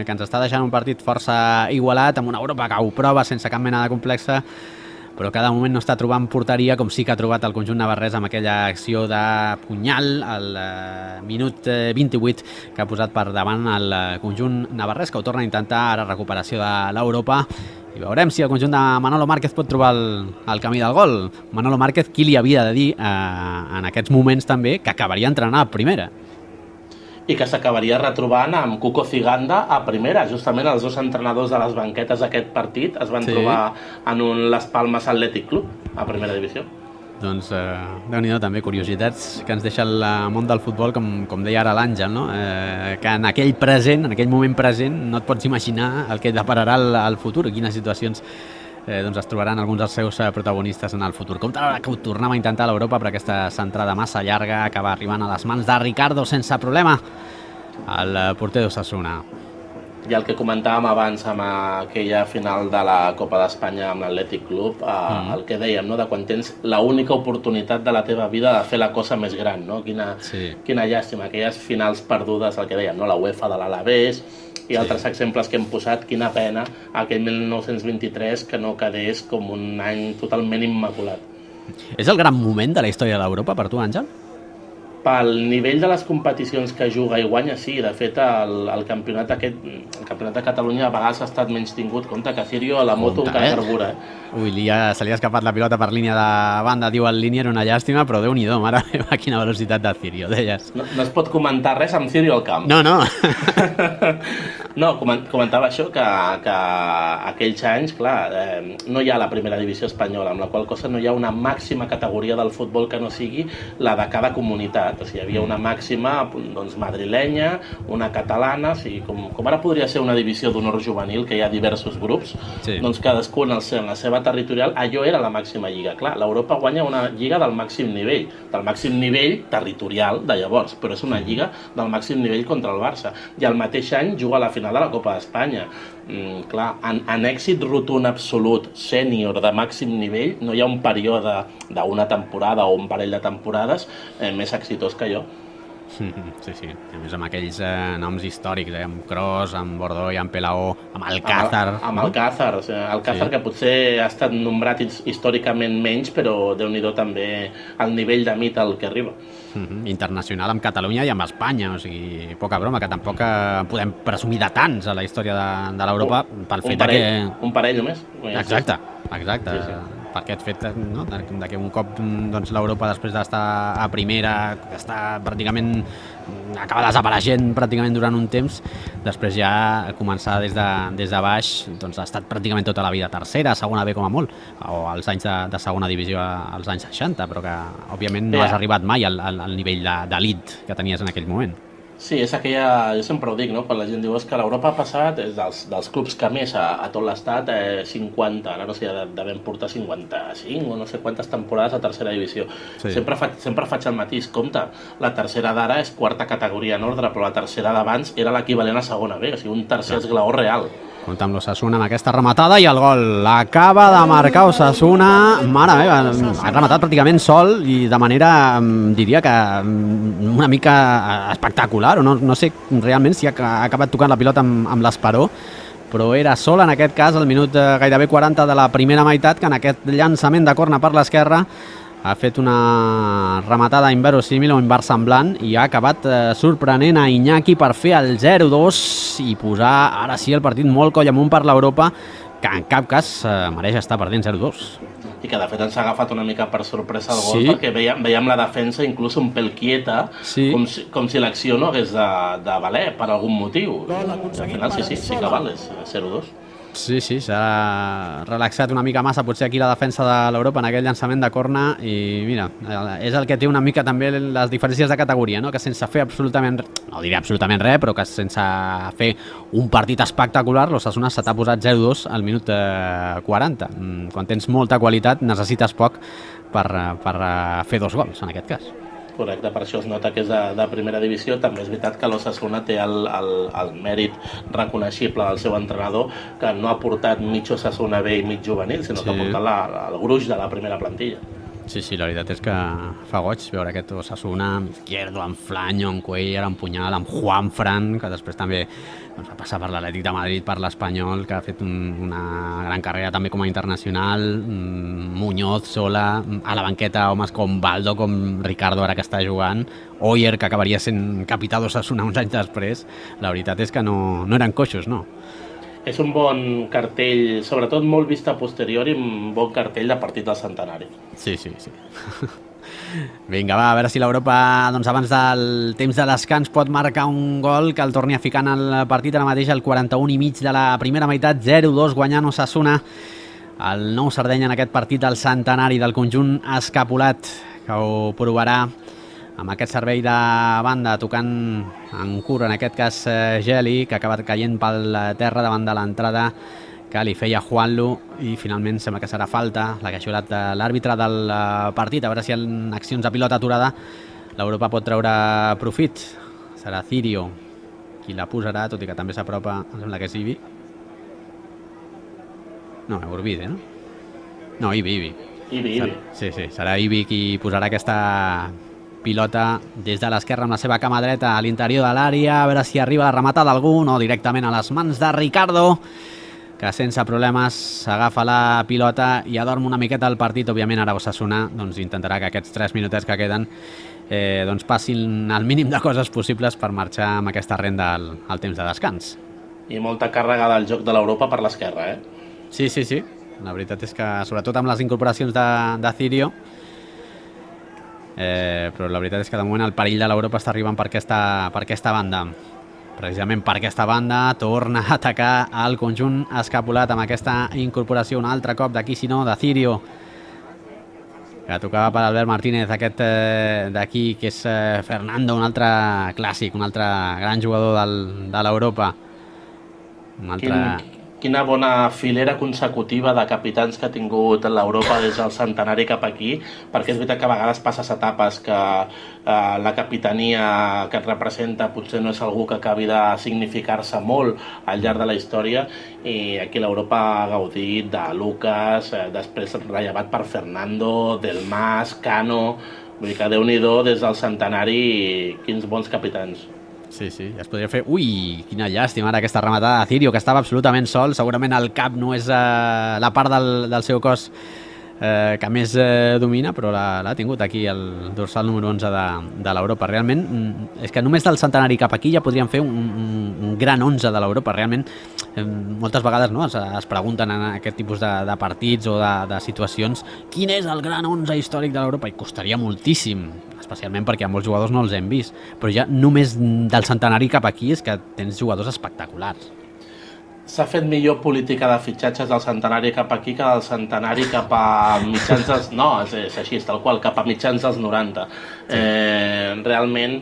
que ens està deixant un partit força igualat, amb una Europa que ho prova sense cap mena de complexa, però que de moment no està trobant porteria com sí que ha trobat el conjunt navarrès amb aquella acció de punyal al minut 28 que ha posat per davant el conjunt navarrès, que ho torna a intentar, ara recuperació de l'Europa, i veurem si el conjunt de Manolo Márquez pot trobar el camí del gol. Manolo Márquez, qui li havia de dir en aquests moments també que acabaria entrenant a primera? I que s'acabaria retrobant amb Cuco Ciganda a primera. Justament els dos entrenadors de les banquetes d'aquest partit es van trobar en un Las Palmas Athletic Club a primera divisió. Doncs Déu-n'hi-do, també curiositats que ens deixa el món del futbol, com deia ara l'Àngel, no? Que en aquell present, en aquell moment present, no et pots imaginar el que depararà el futur, quines situacions doncs es trobaran alguns dels seus protagonistes en el futur. Com tal, que ho tornava a intentar a l'Europa, però aquesta centrada massa llarga acaba arribant a les mans de Ricardo sense problema, el porter d'Osasuna. I el que comentàvem abans amb aquella final de la Copa d'Espanya amb l'Atlètic Club, el que dèiem, no? De quan tens l'única oportunitat de la teva vida de fer la cosa més gran, no? Quina llàstima, aquelles finals perdudes, el que dèiem, no? La UEFA de l'Alavés i altres exemples que hem posat, quina pena aquell 1923 que no quedés com un any totalment immaculat. És el gran moment de la història de l'Europa per tu, Àngel? Pel nivell de les competicions que juga i guanya, sí. De fet, el campionat de Catalunya a vegades ha estat menys tingut. Compte que Cirio a la moto encara carbura. Ui, se li ha escapat la pilota per línia de banda, diu el línia, era una llàstima, però Déu-n'hi-do, mare meva, quina velocitat de Cirio, deies. No es pot comentar res amb Cirio al camp. No. No, comentava això, que aquells anys, clar, no hi ha la primera divisió espanyola, amb la qual cosa no hi ha una màxima categoria del futbol que no sigui la de cada comunitat. O sigui, hi havia una màxima doncs, madrilenya, una catalana, o sigui, com ara podria ser una divisió d'honor juvenil, que hi ha diversos grups, doncs cadascú en la seva territorial, allò era la màxima lliga. Clar, l'Europa guanya una lliga del màxim nivell territorial de llavors, però és una lliga del màxim nivell contra el Barça. I al mateix any juga a la final de la Copa d'Espanya. Clar, en èxit rotund absolut, sènior de màxim nivell, no hi ha un període d'una temporada o un parell de temporades més exitós que allò. Sí. A més, amb aquells noms històrics, amb Kroos, amb Bordó i amb Pelaó, amb Alcázar. Amb Alcázar, o sigui, Alcázar que potser ha estat nombrat històricament menys, però Déu-n'hi-do també el nivell de mit al que arriba. Internacional amb Catalunya i amb Espanya, o sigui, poca broma, que tampoc podem presumir de tants a la història de l'Europa pel fet que... Un parell només. Exacte. Per aquest fet, no? Que un cop doncs, l'Europa, després d'estar a primera, que està pràcticament acaba desapareixent pràcticament durant un temps, després ja començar des de baix, doncs ha estat pràcticament tota la vida tercera, segona B com a molt, o als anys de segona divisió als anys 60, però que òbviament no has arribat mai al nivell d'elit que tenies en aquell moment. Sí, és aquella... Jo sempre ho dic, no? Quan la gent diu que l'Europa ha passat és dels clubs que més a tot l'estat 50, ara no sé, devem portar 55 o no sé quantes temporades a tercera divisió. Sí. Sempre faig el mateix. Compte, la tercera d'ara és quarta categoria en ordre, però la tercera d'abans era l'equivalent a segona B, o sigui, un tercer esglaó real. Compte amb l'Osasuna amb aquesta rematada i el gol. L'acaba de marcar Osasuna. Mare meva, ha rematat pràcticament sol i de manera, diria que una mica espectacular, o no sé realment si ha acabat tocant la pilota amb l'esperó, però era sol en aquest cas al minut gairebé 40 de la primera meitat, que en aquest llançament de corna per l'esquerra ha fet una rematada inverosímil o inversemblant i ha acabat sorprenent a Iñaki per fer el 0-2 i posar ara sí el partit molt coll amunt per l'Europa, que en cap cas mereix estar perdent 0-2. I que de fet ens ha agafat una mica per sorpresa el gol, perquè veiem la defensa inclús un pèl quieta, com si l'acció no hagués de valer per algun motiu. Al final sí que val, és 0-2. Sí, s'ha relaxat una mica massa potser aquí la defensa de l'Europa en aquell llançament de corna i mira, és el que té una mica també les diferències de categoria, no? Que sense fer absolutament, no diré absolutament res, però que sense fer un partit espectacular l'Osasuna se t'ha posat 0-2 al minut 40. Quan tens molta qualitat necessites poc per fer dos gols en aquest cas. Correcte, per això es nota que és de primera divisió. També és veritat que l'Osasuna té el mèrit reconeixible del seu entrenador, que no ha portat mig Osasuna B i mig juvenil, sinó que ha portat el gruix de la primera plantilla. Sí, sí, la veritat és que fa goig veure aquest Osasuna amb Izquierdo, amb Flanyo, amb Cuellar, amb Punyal, amb Juanfran, que després també va passar per l'Atlètic de Madrid, per l'Espanyol, que ha fet una gran carrera també com a internacional, Muñoz, Sola, a la banqueta homes com Baldo, com Ricardo ara que està jugant, Oyer, que acabaria sent capità d'Osasuna uns anys després. La veritat és que no eren coixos, no? És un bon cartell, sobretot molt vist a posteriori, un bon cartell de partit del centenari. Sí. Vinga, va, a veure si l'Europa, doncs, abans del temps de descans pot marcar un gol que el torni a ficar en el partit ara mateix al 41,5 de la primera meitat, 0-2 guanyant Osasuna el Nou Sardenya en aquest partit del centenari del conjunt escapulat, que ho provarà amb aquest servei de banda, tocant en curt, en aquest cas Geli, que ha acabat caient pel terra davant de l'entrada que li feia Juanlu, i finalment sembla que serà falta, la que ha xiulat l'àrbitre del partit. A veure si en accions de pilota aturada l'Europa pot treure profit. Serà Cirio qui la posarà, tot i que també s'apropa, em sembla que és Ibi. No, Urbide, no? No, Ibi. Sí, serà Ibi qui posarà aquesta pilota des de l'esquerra amb la seva cama dreta a l'interior de l'àrea, a veure si arriba la rematada d'algú, no, directament a les mans de Ricardo, que sense problemes agafa la pilota i adorm una miqueta el partit. Òbviament ara Osasuna doncs, intentarà que aquests 3 minutets que queden doncs passin el mínim de coses possibles per marxar amb aquesta renda al temps de descans. I molta càrrega del joc de l'Europa per l'esquerra, Sí. La veritat és que, sobretot amb les incorporacions de Cirio, però la veritat és que de moment el perill de l'Europa està arribant per aquesta banda. Precisament per aquesta banda torna a atacar el conjunt escapulat amb aquesta incorporació un altre cop d'aquí, si no, de Cirio, que tocava per Albert Martínez, aquest d'aquí, que és Fernando, un altre clàssic, un altre gran jugador de l'Europa. Quina bona filera consecutiva de capitans que ha tingut l'Europa des del centenari cap aquí, perquè és veritat que a vegades passes etapes que la capitania que et representa potser no és algú que acabi de significar-se molt al llarg de la història, i aquí l'Europa ha gaudit de Lucas, després rellevat per Fernando, Del Mas, Cano. Vull dir que Déu-n'hi-do, des del centenari, quins bons capitans. Sí, es podria fer... Ui, quina llàstima ara aquesta rematada de Cirio, que estava absolutament sol. Segurament el cap no és la part del seu cos que més domina, però l'ha tingut aquí el dorsal número 11 de l'Europa. Realment, és que només del centenari cap aquí ja podríem fer un gran 11 de l'Europa. Realment, moltes vegades es pregunten en aquest tipus de partits o de situacions quin és el gran 11 històric de l'Europa, i costaria moltíssim, especialment perquè a molts jugadors no els hem vist, però ja només del centenari cap aquí és que tens jugadors espectaculars. S'ha fet millor política de fitxatges del centenari cap aquí que del centenari cap a mitjans dels... No, és així, tal qual, cap a mitjans dels 90. Sí. Realment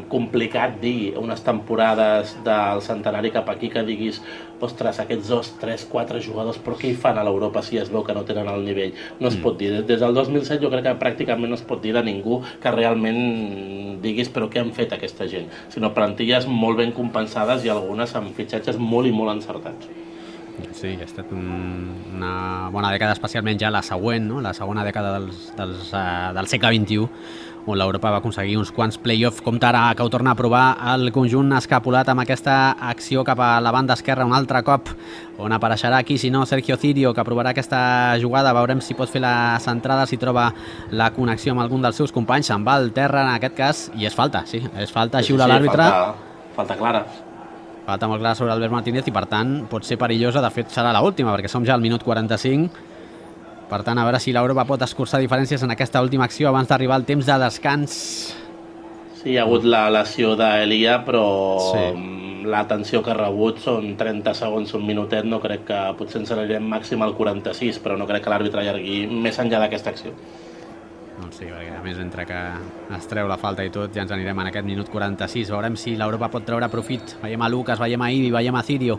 complicat dir unes temporades del centenari cap aquí que diguis, ostres, aquests 2, 3, 4 jugadors, però què hi fan a l'Europa si es veu que no tenen el nivell? No es pot dir. Des del 2007 jo crec que pràcticament no es pot dir de ningú que realment diguis però què han fet aquesta gent, sinó plantilles molt ben compensades i algunes amb fitxatges molt i molt encertats. Sí, ha estat una bona dècada, especialment ja la següent, no? La segona dècada del segle XXI, on l'Europa va aconseguir uns quants play-off, com ara que ho torna a provar el conjunt escapulat amb aquesta acció cap a la banda esquerra un altre cop, on apareixerà aquí, si no, Sergio Cirio, que provarà aquesta jugada. Veurem si pot fer la centrada, si troba la connexió amb algun dels seus companys. Se'n va al terra en aquest cas, i és falta, xiula l'àrbitre. Falta clara. Falta molt clara sobre Albert Martínez, i per tant pot ser perillosa. De fet serà l'última, perquè som ja al minut 45. Per tant, a veure si l'Europa pot escurçar diferències en aquesta última acció abans d'arribar al temps de descans. Sí, hi ha hagut la lesió d'Elia, però l'atenció que ha rebut són 30 segons, un minutet. No crec que potser ens anirem màxim al 46, però no crec que l'àrbitre allargui més enllà d'aquesta acció. Doncs sí, perquè a més entre que es treu la falta i tot ja ens anirem en aquest minut 46. Veurem si l'Europa pot treure profit. Veiem a Lucas, veiem a Ibi, veiem a Cirio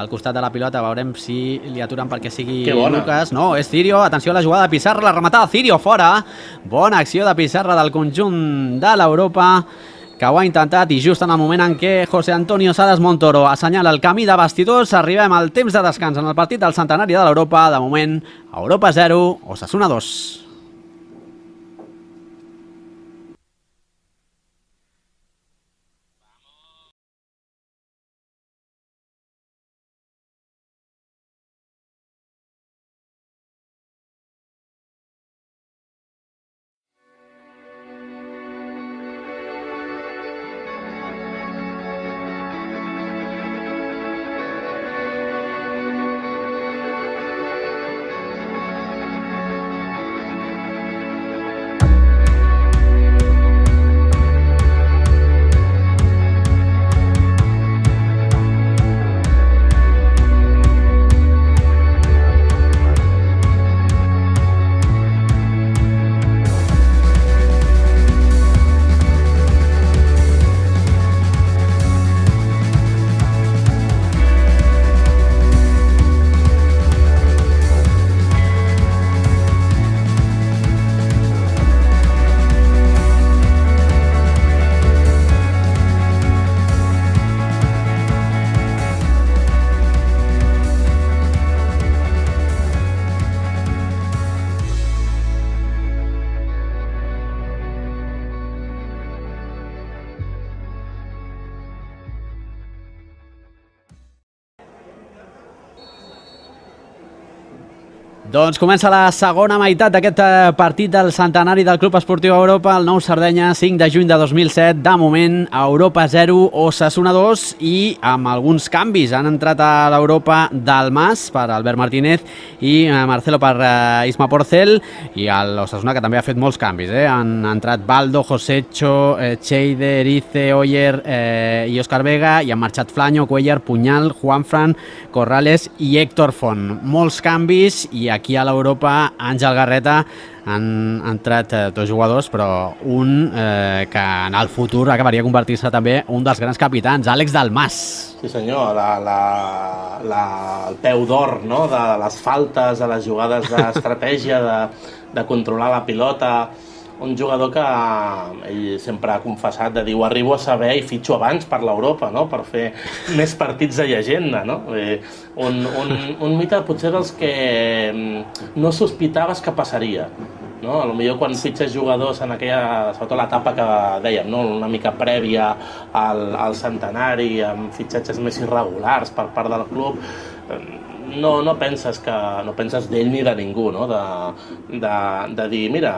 al costat de la pilota. Veurem si li aturen perquè sigui Lucas. No, és Cirio. Atenció a la jugada de Pizarra, la rematada Cirio fora. Bona acció de Pizarra del conjunt de l'Europa, que ho ha intentat, i just en el moment en què José Antonio Salas Montoro assenyala el camí de vestidors, arribem al temps de descans en el partit del centenari de l'Europa. De moment, Europa 0, Osasuna 2. Doncs comença la segona meitat d'aquest partit del centenari del Club Esportiu Europa, el Nou Sardenya, 5 de juny de 2007. De moment, Europa 0, Osasuna 2 i amb alguns canvis. Han entrat a l'Europa Dalmas per Albert Martínez i Marcelo per Isma Porcel, i l'Osasuna, que també ha fet molts canvis. Han entrat Baldo, Josecho, Cheide, Erice, Oyer i Òscar Vega, i han marxat Flanyo, Cuellar, Punyal, Juanfran, Corrales i Héctor Font. Molts canvis, i aquí a l'Europa, Àngel Garreta, han entrat dos jugadors, però un que en el futur acabaria convertir-se també un dels grans capitans, Àlex Dalmas. Sí senyor, el peu d'or, no? De les faltes, de les jugades d'estratègia, de controlar la pilota. Un jugador que ell sempre ha confessat de dir, arribo a saber i fitxo abans per l'Europa, no? Per fer més partits de llegenda, no? Un mite potser dels que no sospitaves que passaria, no? A lo millor quan fitxes jugadors en aquella, sobretot l'etapa que dèiem, no? Una mica prèvia al centenari, amb fitxatges més irregulars per part del club, no penses d'ell ni de ningú, no? De dir, mira,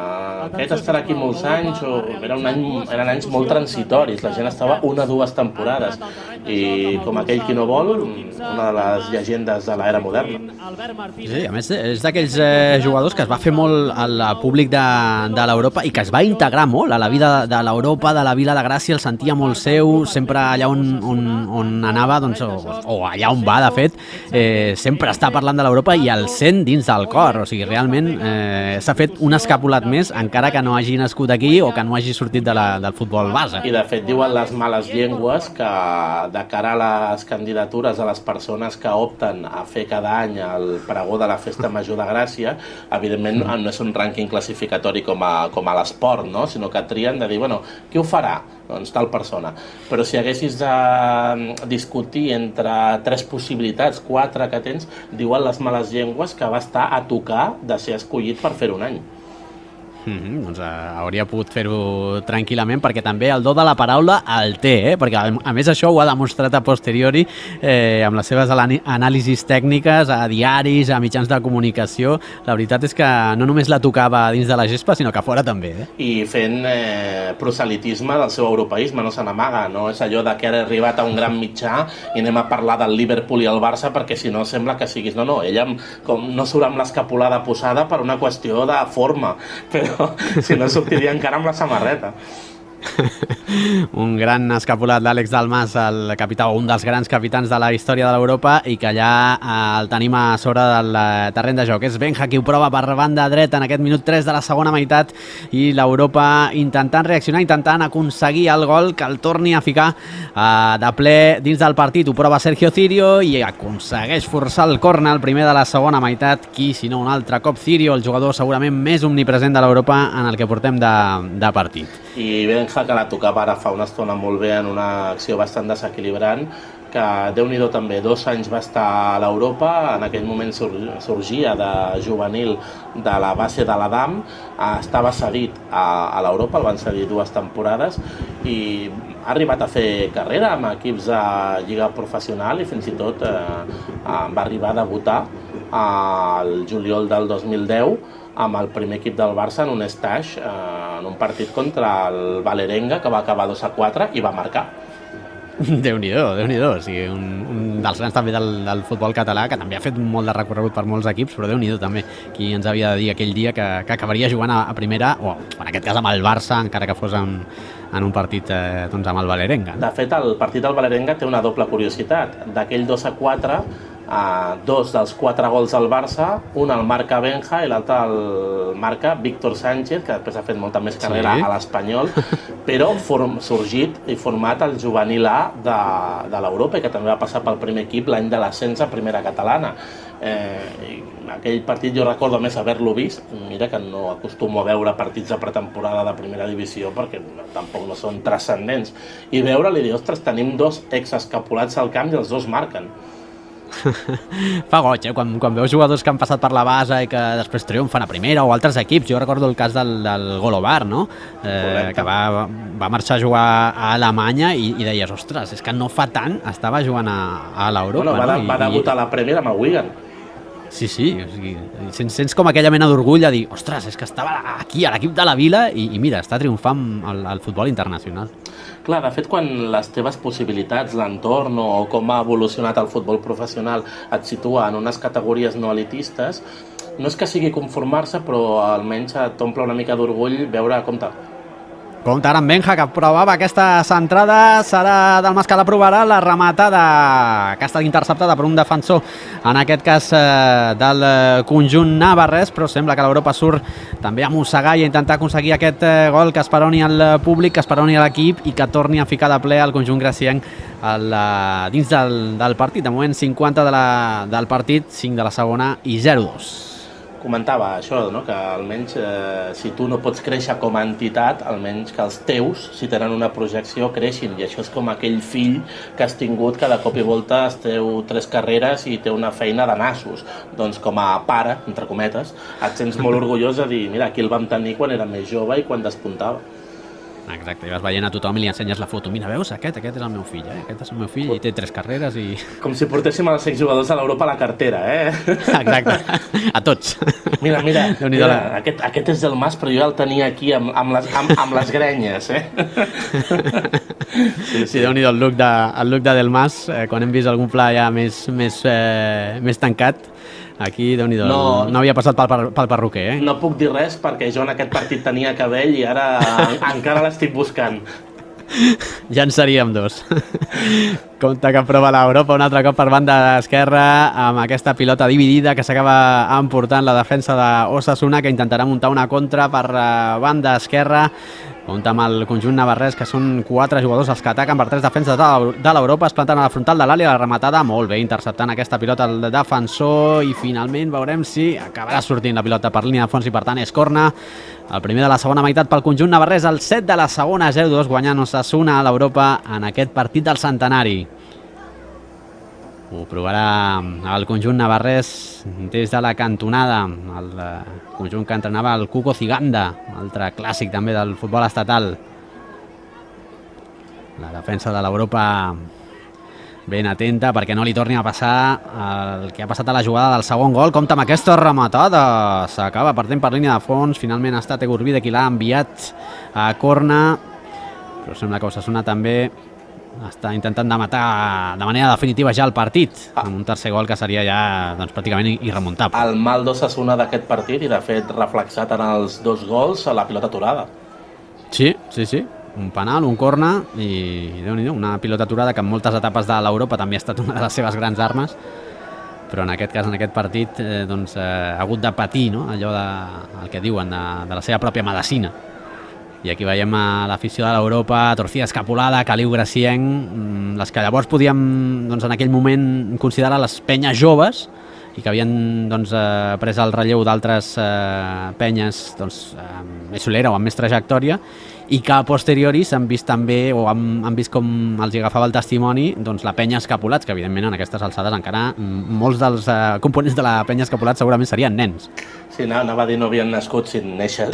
aquest estarà aquí molts anys, o eren anys molt transitoris, la gent estava 1 o 2 temporades, i com aquell qui no vol, una de les llegendes de l'era moderna. Sí, a més és d'aquells jugadors que es va fer molt al públic de l'Europa i que es va integrar molt a la vida de l'Europa, de la Vila de Gràcia, el sentia molt seu, sempre allà on anava, doncs, o allà on va, de fet, sempre està parlant de l'Europa i el sent dins del cor. O sigui, realment s'ha fet un escapulat més, encara que no hagi nascut aquí o que no hagi sortit del futbol base. I de fet diuen les males llengües que de cara a les candidatures a les persones que opten a fer cada any el pregó de la Festa Major de Gràcia, evidentment no és un rànquing classificatori com a l'esport, no? Sinó que trien de dir, bueno, qui ho farà? Doncs tal persona. Però si haguessis de discutir entre 3 possibilitats, 4 que tens, diuen les males llengües que va estar a tocar de ser escollit per fer un any. Doncs hauria pogut fer-ho tranquil·lament, perquè també el do de la paraula el té, perquè a més això ho ha demostrat a posteriori amb les seves anàlisis tècniques a diaris, a mitjans de comunicació. La veritat és que no només la tocava dins de la gespa, sinó que fora també. I fent proselitisme del seu europeisme, no se n'amaga, no és allò de que ha arribat a un gran mitjà i anem a parlar del Liverpool i el Barça, perquè si no sembla que siguis... No, ella no surt amb l'escapulada posada per una qüestió de forma, però si no sortiria encara amb la samarreta. Un gran escapulat d'Àlex Dalmas, el capità, o un dels grans capitans de la història de l'Europa, i que allà el tenim a sobre del terreny de joc. És Benja qui ho prova per banda dreta en aquest minut 3 de la segona meitat, i l'Europa intentant reaccionar, intentant aconseguir el gol que el torni a ficar de ple dins del partit. Ho prova Sergio Cirio i aconsegueix forçar el córner al primer de la segona meitat. Qui, si no un altre cop, Cirio, el jugador segurament més omnipresent de l'Europa en el que portem de partit. I Benja, que la tocava ara fa una estona molt bé en una acció bastant desequilibrant, que Déu-n'hi-do també, 2 anys va estar a l'Europa, en aquell moment sorgia de juvenil de la base de l'Adam, estava cedit a l'Europa, el van cedir 2 temporades i ha arribat a fer carrera amb equips de lliga professional i fins i tot va arribar a debutar al juliol del 2010 amb el primer equip del Barça en un stage, en un partit contra el Valerenga, que va acabar 2-4 i va marcar. Déu-n'hi-do, Déu-n'hi-do. O sigui, un dels grans també del futbol català, que també ha fet molt de recorregut per molts equips, però Déu-n'hi-do també. Qui ens havia de dir aquell dia que acabaria jugant a primera, o en aquest cas amb el Barça, encara que fos en un partit doncs amb el Valerenga. De fet, el partit del Valerenga té una doble curiositat. D'aquell 2-4, 2 dels 4 gols del Barça, un el marca Benja i l'altre el marca Víctor Sánchez, que després ha fet molta més carrera a l'Espanyol, però sorgit i format al juvenil A de l'Europa, i que també va passar pel primer equip l'any de l'ascens a primera catalana. Aquell partit jo recordo més haver-lo vist, mira que no acostumo a veure partits de pretemporada de primera divisió perquè tampoc no són transcendents, i veure-li dir, ostres, tenim 2 exescapulats al camp i els 2 marquen. Fa goig, quan veus jugadors que han passat per la base i que després triomfen a primera o altres equips. Jo recordo el cas del Golobar, no? Que va marxar a jugar a Alemanya i deies, ostres, és que no fa tant estava jugant a l'Europa. Va debutar a la Premier amb el Wigan. Sí, o sigui, sents com aquella mena d'orgull a dir, ostres, és que estava aquí a l'equip de la Vila i mira, està triomfant al futbol internacional. Clar, de fet, quan les teves possibilitats, l'entorn o com ha evolucionat el futbol professional et situa en unes categories no elitistes, no és que sigui conformar-se, però almenys t'omple una mica d'orgull veure Compte ara amb Benja, que provava aquesta centrada, serà del Mas que l'aprovarà, la rematada que ha estat interceptada per un defensor, en aquest cas del conjunt navarrès, però sembla que l'Europa surt també a mossegar i a intentar aconseguir aquest gol que esperoni el públic, que esperoni l'equip i que torni a ficar de ple al conjunt gracienc dins del partit. De moment 50 del partit, 5 de la segona i 0-2. Comentava això, no? Que almenys si tu no pots créixer com a entitat, almenys que els teus, si tenen una projecció, creixin. I això és com aquell fill que has tingut que de cop i volta es treu 3 carreres i té una feina de nassos. Doncs com a pare, entre cometes, et sents molt orgullós de dir, mira, aquí el vam tenir quan era més jove i quan despuntava. Exacte, i vas veient a tothom i li ensenyes la foto. Mira, veus? Aquest és el meu fill, Aquest és el meu fill i té 3 carreres i... Com si portéssim els exjugadors de l'Europa a la cartera, Exacte, a tots. Mira, aquest és del Mas, però jo ja el tenia aquí amb les grenyes, Sí, Déu-n'hi-do el look de Del Mas, quan hem vist algun pla ja més tancat. Aquí, Déu-n'hi-do, no havia passat pel perruquer, No puc dir res perquè jo en aquest partit tenia cabell i ara encara l'estic buscant. Ja en seríem 2. Compte que prova l'Europa un altre cop per banda esquerra amb aquesta pilota dividida que s'acaba emportant la defensa d'Osasuna, que intentarà muntar una contra per banda esquerra. Compte amb el conjunt navarrès, que són 4 jugadors els que ataquen per 3 defenses de l'Europa, es planten a la frontal de l'àrea, la rematada molt bé, interceptant aquesta pilota el defensor i finalment veurem si acabarà sortint la pilota per línia de fons i per tant és corna. El primer de la segona meitat pel conjunt navarrès, el 7 de la segona, 0-2, guanyant Osasuna a l'Europa en aquest partit del centenari. Ho provarà el conjunt navarrès des de la cantonada, el conjunt que entrenava el Cuco Ciganda, altre clàssic també del futbol estatal. La defensa de l'Europa ben atenta perquè no li torni a passar el que ha passat a la jugada del segon gol. Compte amb aquesta rematada, s'acaba partint per línia de fons, finalment ha estat Egurbide qui l'ha enviat a corna, però sembla que Osasuna també està intentant de matar de manera definitiva ja el partit, amb un tercer gol que seria ja pràcticament irremuntable. El mal d'Osasuna d'aquest partit i de fet reflexat en els 2 gols a la pilota aturada. Sí, un penal, un corna i Déu-n'hi-do, una pilota aturada que en moltes etapes de l'Europa també ha estat una de les seves grans armes, però en aquest cas, en aquest partit, ha hagut de patir, no? Allò el que diuen de la seva pròpia medicina. I aquí veiem a l'afició de l'Europa, Torcida Escapolada, Caliu Gracienc, les que llavors podíem en aquell moment considerar les penyes joves i que havien pres el relleu d'altres penyes més solera o amb més trajectòria i que a posteriori s'han vist també o han vist com els agafava el testimoni la penya Escapolats, que evidentment en aquestes alçades encara molts dels components de la penya Escapolats segurament serien nens. Sí, anava a dir no havien nascut, sí, néixer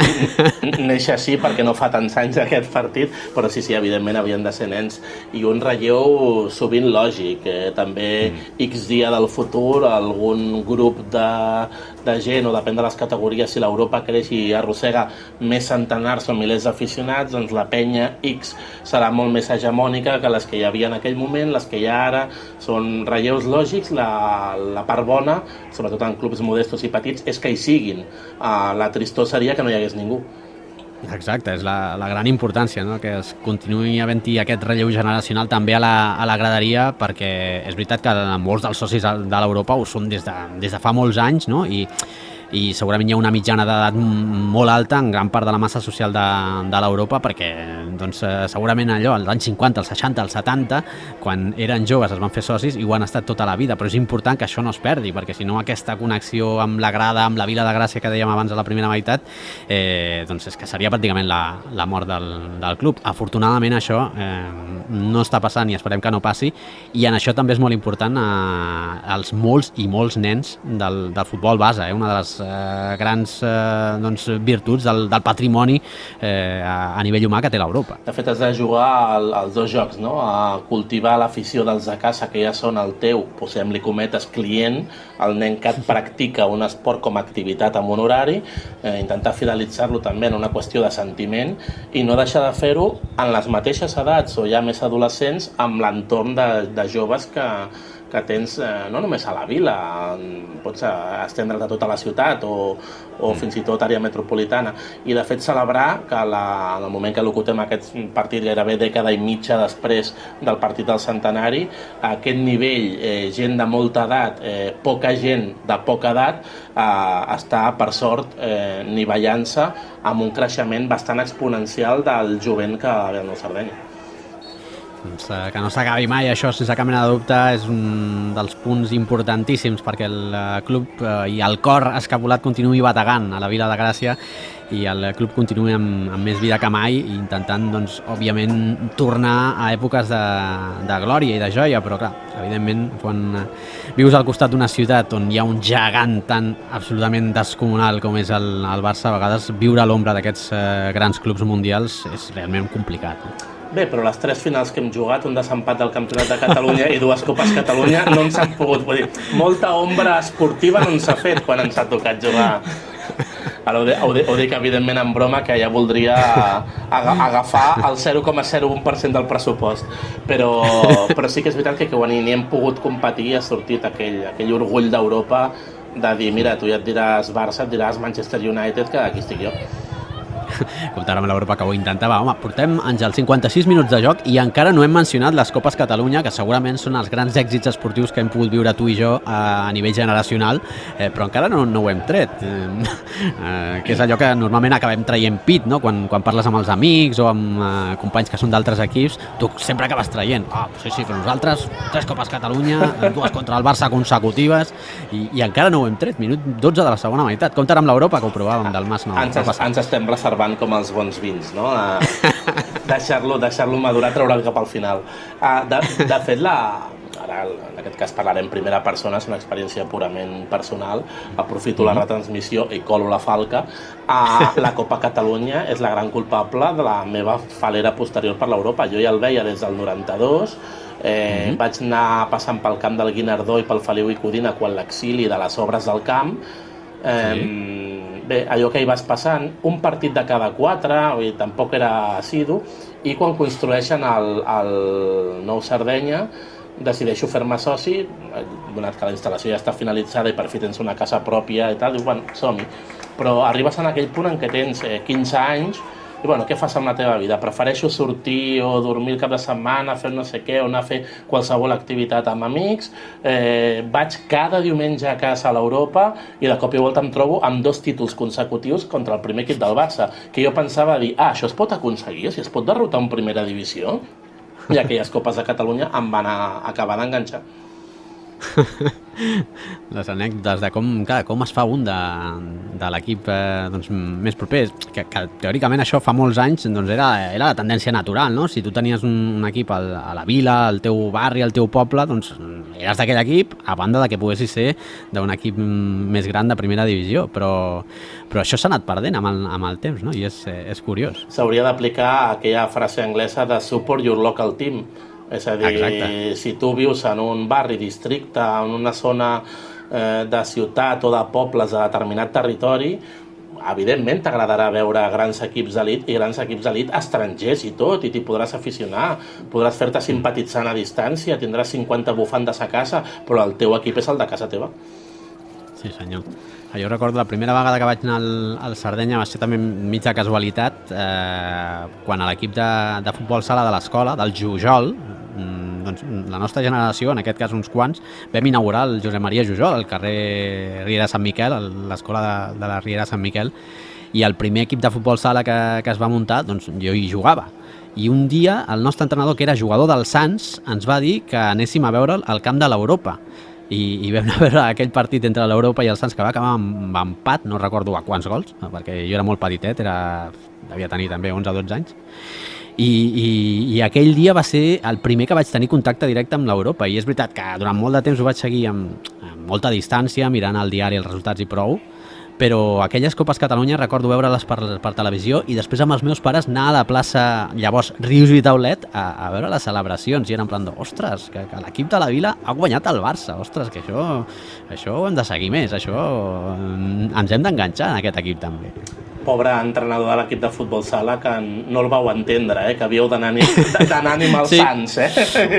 així perquè no fa tants anys aquest partit, però sí, evidentment havien de ser nens. I un relleu sovint lògic, també X dia del futur, algun grup de gent, o depèn de les categories, si l'Europa creix i arrossega més centenars o milers d'aficionats, doncs la penya X serà molt més hegemònica que les que hi havia en aquell moment, les que hi ha ara són relleus lògics. La part bona, sobretot en clubs modestos i petits, és que hi siguin. La tristor seria que no hi hagués ningú. Exacte, és la gran importància, no? Que es continuï havent-hi aquest relleu generacional també a la graderia, perquè és veritat que molts dels socis de l'Europa ho són des de fa molts anys, no? I segurament hi ha una mitjana d'edat molt alta en gran part de la massa social de l'Europa, perquè segurament allò, als anys 50, als 60, als 70, quan eren joves es van fer socis i ho han estat tota la vida, però és important que això no es perdi, perquè si no aquesta connexió amb la grada, amb la Vila de Gràcia que dèiem abans a la primera meitat, és que seria pràcticament la mort del club. Afortunadament això no està passant i esperem que no passi, i en això també és molt important els molts i molts nens del futbol base. Una de les grans virtuts del patrimoni a nivell humà que té l'Europa. De fet, has de jugar als dos jocs, no? A cultivar l'afició dels de casa, que ja són el teu, posem-li cometes, client, el nen que et practica un esport com a activitat amb un horari, intentar fidelitzar-lo també en una qüestió de sentiment i no deixar de fer-ho en les mateixes edats o ja més adolescents amb l'entorn de joves que tens no només a la vila, pots estendre't a tota la ciutat o fins i tot àrea metropolitana. I de fet celebrar que en el moment que locutem aquest partit gairebé dècada i mitja després del partit del centenari, a aquest nivell, gent de molta edat, poca gent de poca edat, està per sort nivellant-se amb un creixement bastant exponencial del jovent que ve al Sardenya. Que no s'acabi mai, això sense cap mena de dubte és un dels punts importantíssims perquè el club i el cor escapulat continuï bategant a la Vila de Gràcia i el club continuï amb més vida que mai intentant, doncs, òbviament tornar a èpoques de glòria i de joia, però clar, evidentment quan vius al costat d'una ciutat on hi ha un gegant tan absolutament descomunal com és el Barça, a vegades viure a l'ombra d'aquests grans clubs mundials és realment complicat. Bé, però les 3 finals que hem jugat, un desempat del Campionat de Catalunya i 2 Copes Catalunya, no ens han pogut... Vull dir, molta ombra esportiva no ens ha fet quan ens ha tocat jugar. Ara ho dic evidentment en broma, que ja voldria agafar el 0,01% del pressupost. Però sí que és veritat que quan ni hem pogut competir ha sortit aquell orgull d'Europa de dir, mira, tu ja et diràs Barça, et diràs Manchester United, que aquí estic jo. Comptant amb l'Europa que ho intentava. Home, portem, Àngel, 56 minuts de joc i encara no hem mencionat les Copes Catalunya, que segurament són els grans èxits esportius que hem pogut viure tu i jo a nivell generacional, però encara no ho hem tret. Que és allò que normalment acabem traient pit, no? Quan parles amb els amics o amb companys que són d'altres equips, tu sempre acabes traient. Sí, però nosaltres, 3 Copes Catalunya, 2 contra el Barça consecutives, i encara no ho hem tret. Minut 12 de la segona meitat. Comptant amb l'Europa, que ho provàvem del Mas. Ens estem reservant com els bons vins, no? Deixar-lo madurar, treure cap al final. De fet, ara en aquest cas parlarem en primera persona, és una experiència purament personal, aprofito la retransmissió i colo la falca. La Copa Catalunya és la gran culpable de la meva falera posterior per l'Europa. Jo ja el veia des del 92, vaig anar passant pel camp del Guinardó i pel Feliu i Codina quan l'exili de les obres del camp. Bé, allò que hi vas passant, un partit de cada 4, tampoc era assidu, i quan construeixen el nou Sardenya decideixo fer-me soci, donat que la instal·lació ja està finalitzada i per fi tens una casa pròpia i tal, dius, bueno, som-hi. Però arribes en aquell punt en què tens 15 anys i, bueno, què fas amb la teva vida? Prefereixo sortir o dormir el cap de setmana, fer no sé què, o anar a fer qualsevol activitat amb amics. Vaig cada diumenge a casa a l'Europa i de cop i volta em trobo amb 2 títols consecutius contra el primer equip del Barça, que jo pensava dir, això es pot aconseguir, si es pot derrotar en primera divisió? I aquelles Copes de Catalunya em van acabar d'enganxar. Les anècdotes de com es fa un de l'equip més proper, que teòricament això fa molts anys era la tendència natural, no? Si tu tenies un equip a la vila, al teu barri, al teu poble, doncs eres d'aquell equip, a banda de que poguessis ser d'un equip més gran de primera divisió, però això s'ha anat perdent amb el temps, no? I és curiós. S'hauria d'aplicar aquella frase anglesa de support your local team. És a dir, exacte. Si tu vius en un barri, districte, en una zona de ciutat o de pobles de determinat territori, evidentment t'agradarà veure grans equips d'elit i grans equips d'elit estrangers i tot, i t'hi podràs aficionar, podràs fer-te simpatitzant a distància, tindràs 50 bufandes a casa, però el teu equip és el de casa teva. Sí, senyor. Jo recordo la primera vegada que vaig anar al Sardenya va ser també mitja casualitat, quan a l'equip de futbol sala de l'escola, del Jujol, doncs la nostra generació, en aquest cas uns quants, vam inaugurar el Josep Maria Jujol, al carrer Riera Sant Miquel, l'escola de la Riera Sant Miquel, i el primer equip de futbol sala que es va muntar, doncs jo hi jugava. I un dia el nostre entrenador, que era jugador del Sants, ens va dir que anéssim a veure el camp de l'Europa. I vam anar a veure aquell partit entre l'Europa i el Sants, que va acabar amb empat, no recordo a quants gols, perquè jo era molt petitet, devia tenir també 11 o 12 anys, i aquell dia va ser el primer que vaig tenir contacte directe amb l'Europa, i és veritat que durant molt de temps ho vaig seguir amb molta distància, mirant al diari els resultats i prou, però aquelles Copes Catalunya recordo veure-les per televisió i després amb els meus pares anar a la plaça, llavors Rius i Taulet, a veure les celebracions, i era en plan de, ostres, que l'equip de la Vila ha guanyat el Barça, ostres, que això ho hem de seguir més, això ens hem d'enganxar en aquest equip també. Pobre entrenador de l'equip de futbol sala que no el vau entendre, que havíeu d'anar ànim als Sants.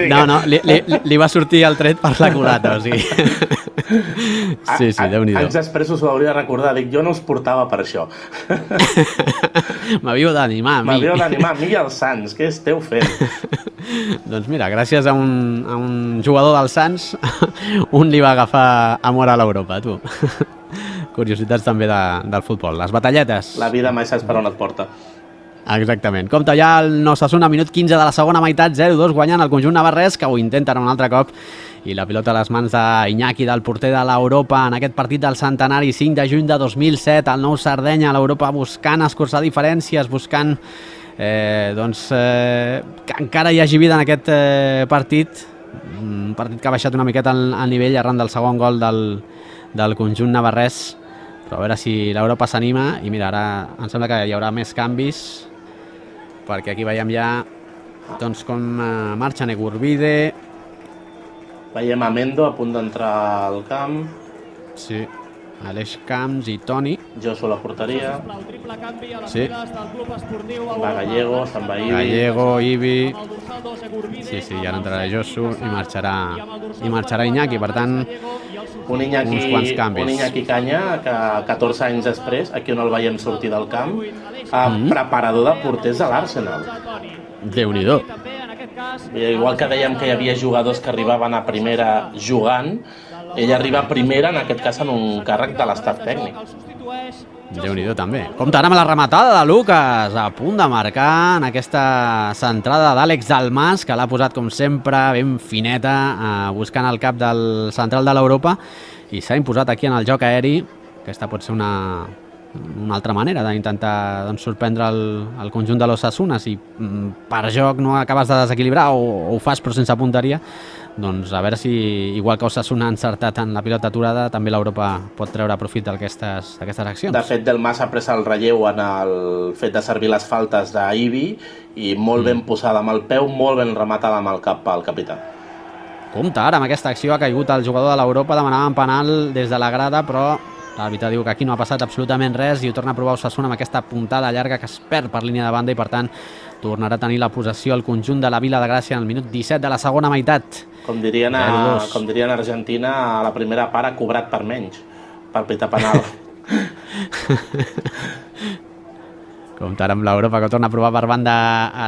No, li va sortir el tret per la culata, o sigui... Sí, Déu-n'hi-do. Anys després us ho hauria de recordar, dic, jo no us portava per això. M'havíeu d'animar a mi. M'havíeu d'animar a mi i als Sants, què esteu fent? Doncs mira, gràcies a un jugador dels Sants, un li va agafar amor a l'Europa, tu. Curiositats també del futbol. Les batalletes. La vida mai saps per on et porta. Exactament. Compte ja el Osasuna, minut 15 de la segona meitat, 0-2 guanyant el conjunt navarrès, que ho intenten un altre cop, i la pilota a les mans d'Iñaki, del porter de l'Europa, en aquest partit del centenari, 5 de juny de 2007, el nou Sardenya, l'Europa buscant escurçar diferències, buscant que encara hi hagi vida en aquest partit, un partit que ha baixat una miqueta al nivell arran del segon gol del conjunt navarrès, però a veure si l'Europa s'anima. I mira, ara em sembla que hi haurà més canvis, perquè aquí veiem ja doncs, com marxa Negurbide. Veiem a Mendo a punt d'entrar al camp. Sí, Aleix Camps i Toni. Josu a la porteria. Sí. Va Gallego, se'n va Ibi. Gallego, Ibi. Sí, ja entrarà Josu i marxarà Iñaki, per tant, uns quants canvis. Un Iñaki Canya, que 14 anys després, aquí on el veiem sortir del camp, preparador de porters de l'Arsenal. Déu-n'hi-do. Igual que dèiem que hi havia jugadors que arribaven a primera jugant, ell arriba a primera, en aquest cas en un càrrec de l'estaf tècnic. Déu-n'hi-do també. Compte ara amb la rematada de Lucas, a punt de marcar en aquesta centrada d'Àlex Dalmas, que l'ha posat com sempre ben fineta, buscant el cap del central de l'Europa, i s'ha imposat aquí en el joc aeri. Aquesta pot ser una altra manera d'intentar sorprendre el conjunt de l'Osasuna. Si per joc no acabes de desequilibrar o ho fas però sense punteria, doncs a veure si, igual que Osasuna ha encertat en la pilota aturada, també l'Europa pot treure profit d'aquestes accions. De fet, Del Mas ha pres el relleu en el fet de servir les faltes d'Ibi i molt ben posada amb el peu, molt ben rematada amb el cap pel capità. Compte, ara amb aquesta acció ha caigut el jugador de l'Europa, demanava un penal des de la grada, però l'àrbitre diu que aquí no ha passat absolutament res i ho torna a provar Osasuna amb aquesta puntada llarga que es perd per línia de banda i per tant tornarà a tenir la possessió al conjunt de la Vila de Gràcia en el minut 17 de la segona meitat. Com dirien a Argentina, a la primera part ha cobrat per menys, per pitar penal. Compte ara amb l'Europa, que torna a provar per banda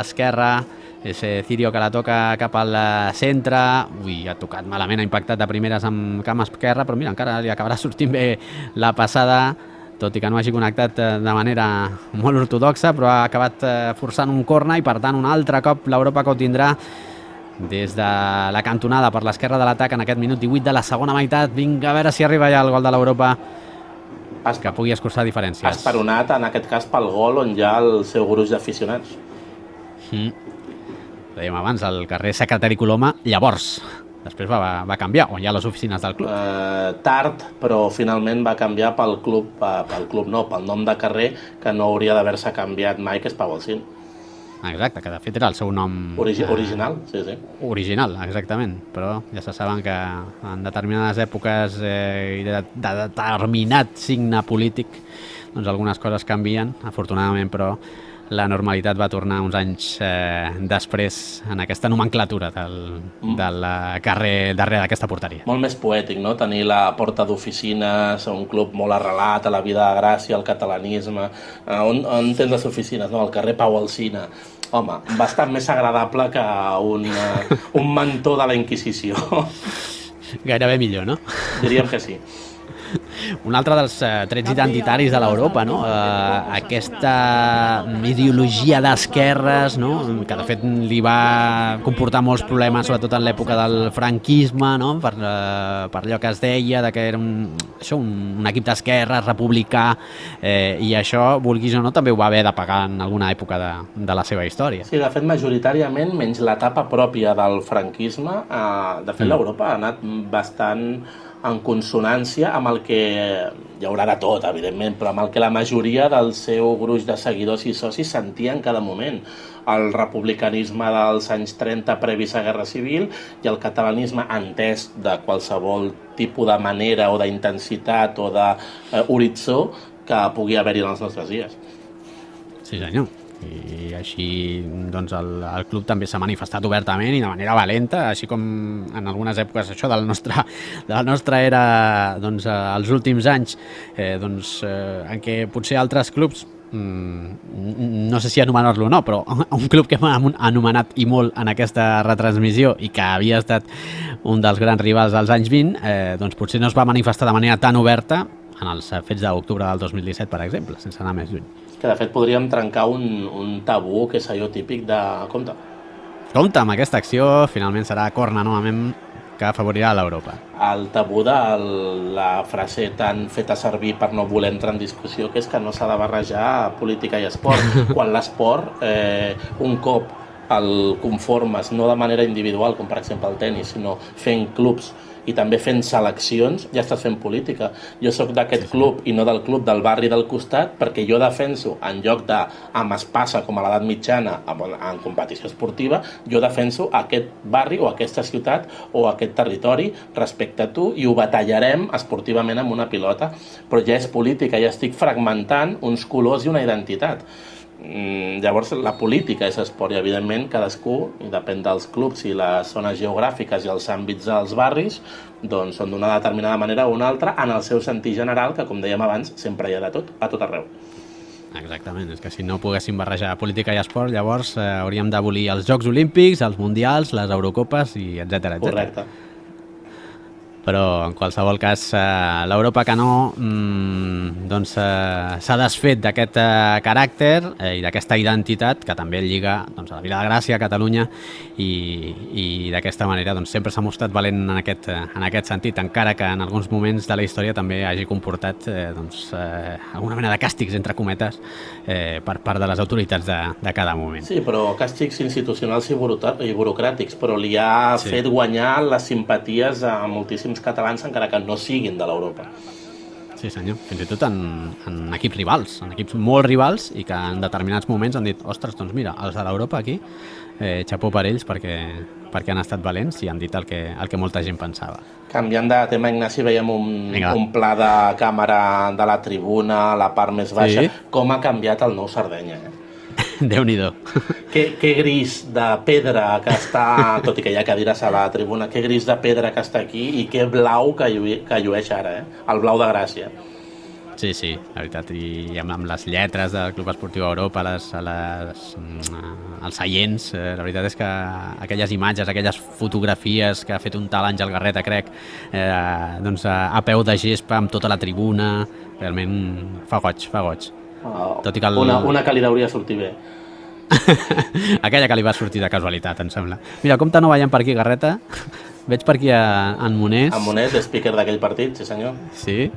esquerra. És Cirio que la toca cap al centre. Ui, ha tocat malament, ha impactat de primeres amb camp esquerra, però mira, encara li acabarà sortint bé la passada, tot i que no hagi connectat de manera molt ortodoxa, però ha acabat forçant un corna i per tant un altre cop l'Europa que ho tindrà des de la cantonada per l'esquerra de l'atac en aquest minut 18 de la segona meitat. Vinga, a veure si arriba ja el gol de l'Europa que pugui escurçar diferències. Esperonat en aquest cas pel gol on hi ha el seu gruix d'aficionats. Dèiem abans, al carrer Secretari Coloma, llavors. Després va canviar, on hi ha les oficines del club. Tard, però finalment va canviar pel nom de carrer, que no hauria d'haver-se canviat mai, que és Pau Alsina. Exacte, que de fet era el seu nom... Original, sí. Original, exactament. Però ja se saben que en determinades èpoques i de determinat signe polític, doncs algunes coses canvien, afortunadament, però la normalitat va tornar uns anys després en aquesta nomenclatura del carrer darrere d'aquesta porteria. Molt més poètic, no? Tenir la porta d'oficines, un club molt arrelat a la vida de Gràcia, al catalanisme. On tens les oficines? No? Al carrer Pau Alsina. Home, bastant més agradable que un mentó de la Inquisició. Gairebé millor, no? Diríem que sí. Un altre dels trets identitaris de l'Europa, no? Aquesta ideologia d'esquerres, no? Que de fet li va comportar molts problemes, sobretot en l'època del franquisme, no? Per allò que es deia de que era un equip d'esquerres, republicà, i això, vulguis o no, també ho va haver de pagar en alguna època de la seva història. Sí, de fet, majoritàriament, menys l'etapa pròpia del franquisme, de fet, l'Europa ha anat bastant en consonància amb el que, hi haurà de tot, evidentment, però amb el que la majoria del seu gruix de seguidors i socis sentia en cada moment. El republicanisme dels anys 30 previs a Guerra Civil i el catalanisme entès de qualsevol tipus de manera o d'intensitat o d'horitzó que pugui haver-hi en els nostres dies. Sí, senyor. I així doncs, el club també s'ha manifestat obertament i de manera valenta, així com en algunes èpoques això de la nostra era doncs, els últims anys en què potser altres clubs, no sé si anomenar-lo o no, però un club que hem anomenat i molt en aquesta retransmissió i que havia estat un dels grans rivals dels anys 20, doncs potser no es va manifestar de manera tan oberta en els fets d'octubre del 2017, per exemple, sense anar més lluny. Que de fet podríem trencar un tabú que és allò típic de compte. Compte, amb aquesta acció finalment serà corna novament que afavorirà l'Europa. El tabú de la frase tan feta servir per no voler entrar en discussió, que és que no s'ha de barrejar política i esport. Quan l'esport, un cop el conformes, no de manera individual, com per exemple el tenis, sinó fent clubs i també fent seleccions, ja estàs fent política. Jo sóc d'aquest club i no del club del barri del costat perquè jo defenso, en lloc de amb espasa com a l'edat mitjana en competició esportiva, jo defenso aquest barri o aquesta ciutat o aquest territori respecte a tu i ho batallarem esportivament amb una pilota. Però ja és política, ja estic fragmentant uns colors i una identitat. Llavors la política és esport i evidentment cadascú, i depèn dels clubs i les zones geogràfiques i els àmbits dels barris, doncs són d'una determinada manera o una altra en el seu sentit general, que com dèiem abans sempre hi ha de tot, a tot arreu. Exactament, és que si no poguéssim barrejar política i esport, llavors hauríem d'abolir els Jocs Olímpics, els Mundials, les Eurocopes i etcètera. Correcte. Però en qualsevol cas l'Europa que no doncs s'ha desfet d'aquest caràcter i d'aquesta identitat que també lliga doncs, a la Vila de Gràcia, a Catalunya i d'aquesta manera doncs, sempre s'ha mostrat valent en aquest sentit, encara que en alguns moments de la història també hagi comportat alguna mena de càstigs, entre cometes, per part de les autoritats de cada moment. Sí, però càstigs institucionals i burocràtics, però li ha fet guanyar les simpaties a moltíssims catalans encara que no siguin de l'Europa. Sí senyor, fins i tot en equips rivals, en equips molt rivals i que en determinats moments han dit ostres, doncs mira, els de l'Europa aquí, xapó per ells perquè han estat valents i han dit el que molta gent pensava. Canviant de tema, Ignasi, veiem un pla de càmera de la tribuna, la part més baixa. Sí? Com ha canviat el nou Sardenya, Déu-n'hi-do. Que gris de pedra que està, tot i que hi ha cadires a la tribuna, que gris de pedra que està aquí i que blau que llueix ara, el blau de Gràcia. Sí, la veritat, i amb les lletres del Club Esportiu Europa, els seients, la veritat és que aquelles imatges, aquelles fotografies que ha fet un tal Àngel Garreta, crec, doncs a peu de gespa amb tota la tribuna, realment fa goig. Tot i que una que li hauria sortit bé. Aquella que li va sortir de casualitat, em sembla. Mira, compte no veiem per aquí, Garreta. Veig per aquí en Monés. En Monés, speaker d'aquell partit, sí senyor. Sí.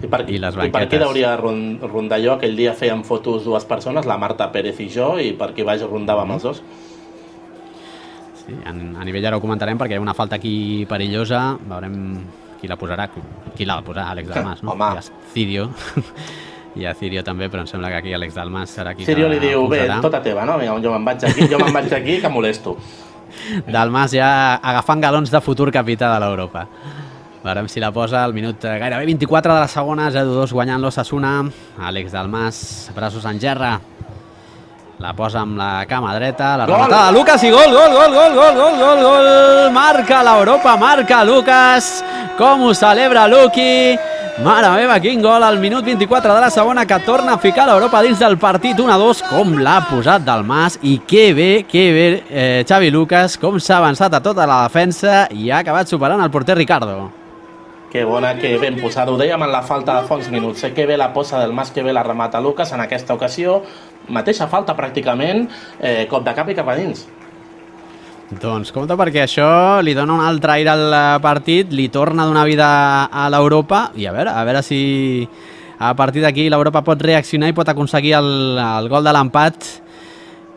I per aquí hauria de rondar jo. Aquell dia fèiem fotos dues persones, la Marta Pérez i jo, i per aquí baix rondàvem els dos. Sí, a nivell ara ho comentarem perquè hi ha una falta aquí perillosa. Veurem qui la posarà. Qui la va posar? Àlex Dalmas, no? Home. Cirio. I a Cirio també, però em sembla que aquí Àlex Dalmas serà qui Cirio li diu, bé, tota teva, no? Jo me'n vaig aquí, que molesto. Dalmas ja agafant galons de futur capità de l'Europa. Veurem si la posa al minut gairebé 24 de la segona, 0-2 guanyant l'Osasuna. Àlex Dalmas, braços en gerra. La posa amb la cama dreta, la rematada de Lucas i gol! Marca l'Europa, marca Lucas. Com ho celebra Luqui. Mare meva, quin gol al minut 24 de la segona que torna a ficar l'Europa dins del partit 1-2, com l'ha posat Dalmas i que bé, Xavi Lucas, com s'ha avançat a tota la defensa i ha acabat superant el porter Ricardo. Que bona, que ben posada, ho dèiem en la falta de fa uns minuts, que bé la posa del Mas, que bé la remata Lucas en aquesta ocasió, mateixa falta pràcticament, cop de cap i cap a dins. Doncs compte perquè això li dona un altre aire al partit, li torna a donar vida a l'Europa i a veure si a partir d'aquí l'Europa pot reaccionar i pot aconseguir el gol de l'empat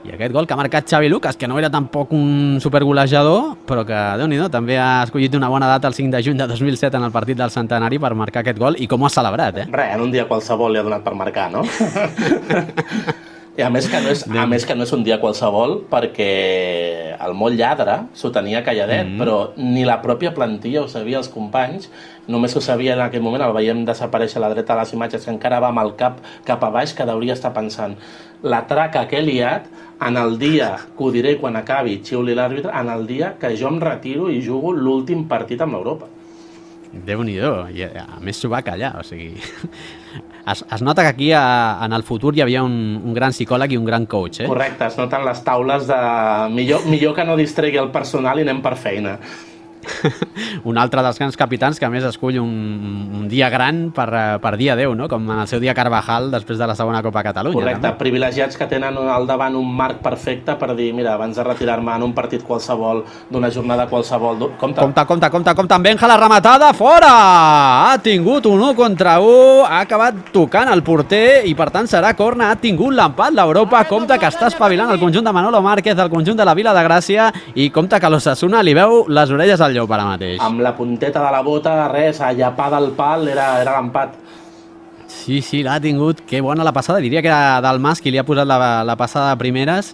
I aquest gol que ha marcat Xavi Lucas, que no era tampoc un supergolejador, però que, Déu-n'hi-do, també ha escollit una bona data el 5 de juny de 2007 en el partit del Centenari per marcar aquest gol, i com ho ha celebrat, eh? Res, en un dia qualsevol li ha donat per marcar, no? I a més que no és un dia qualsevol, perquè el molt lladre s'ho tenia calladet, però ni la pròpia plantilla ho sabia, els companys, només ho sabia en aquell moment, el veiem desaparèixer a la dreta de les imatges, que encara va amb el cap cap a baix, que hauria estar pensant la traca que he liat en el dia, que ho diré quan acabi, xiuli l'àrbitre, en el dia que jo em retiro i jugo l'últim partit amb l'Europa. Déu-n'hi-do, i a més s'ho va callar, o sigui... Es nota que aquí en el futur hi havia un gran psicòleg i un gran coach, eh? Correcte, es noten les taules de... Millor que no distregui el personal i anem per feina. Un altre dels grans capitans que a més escull un dia gran per dia 10, no? Com en el seu dia Carvajal després de la segona Copa Catalunya. Correcte, també. Privilegiats que tenen al davant un marc perfecte per dir, mira, abans de retirar-me en un partit qualsevol, d'una jornada qualsevol... Compte, en Benja, la rematada, fora! Ha tingut un 1 contra 1, ha acabat tocant el porter i per tant serà corna, ha tingut l'empat l'Europa, compte que està espavilant el conjunt de Manolo Márquez, el conjunt de la Vila de Gràcia, i compte que l'Osasuna li veu les orelles al llop ara mateix. Amb la punteta de la bota, res, allapada al pal, era l'empat. Sí, l'ha tingut. Que bona la passada. Diria que era del Mas qui li ha posat la passada de primeres.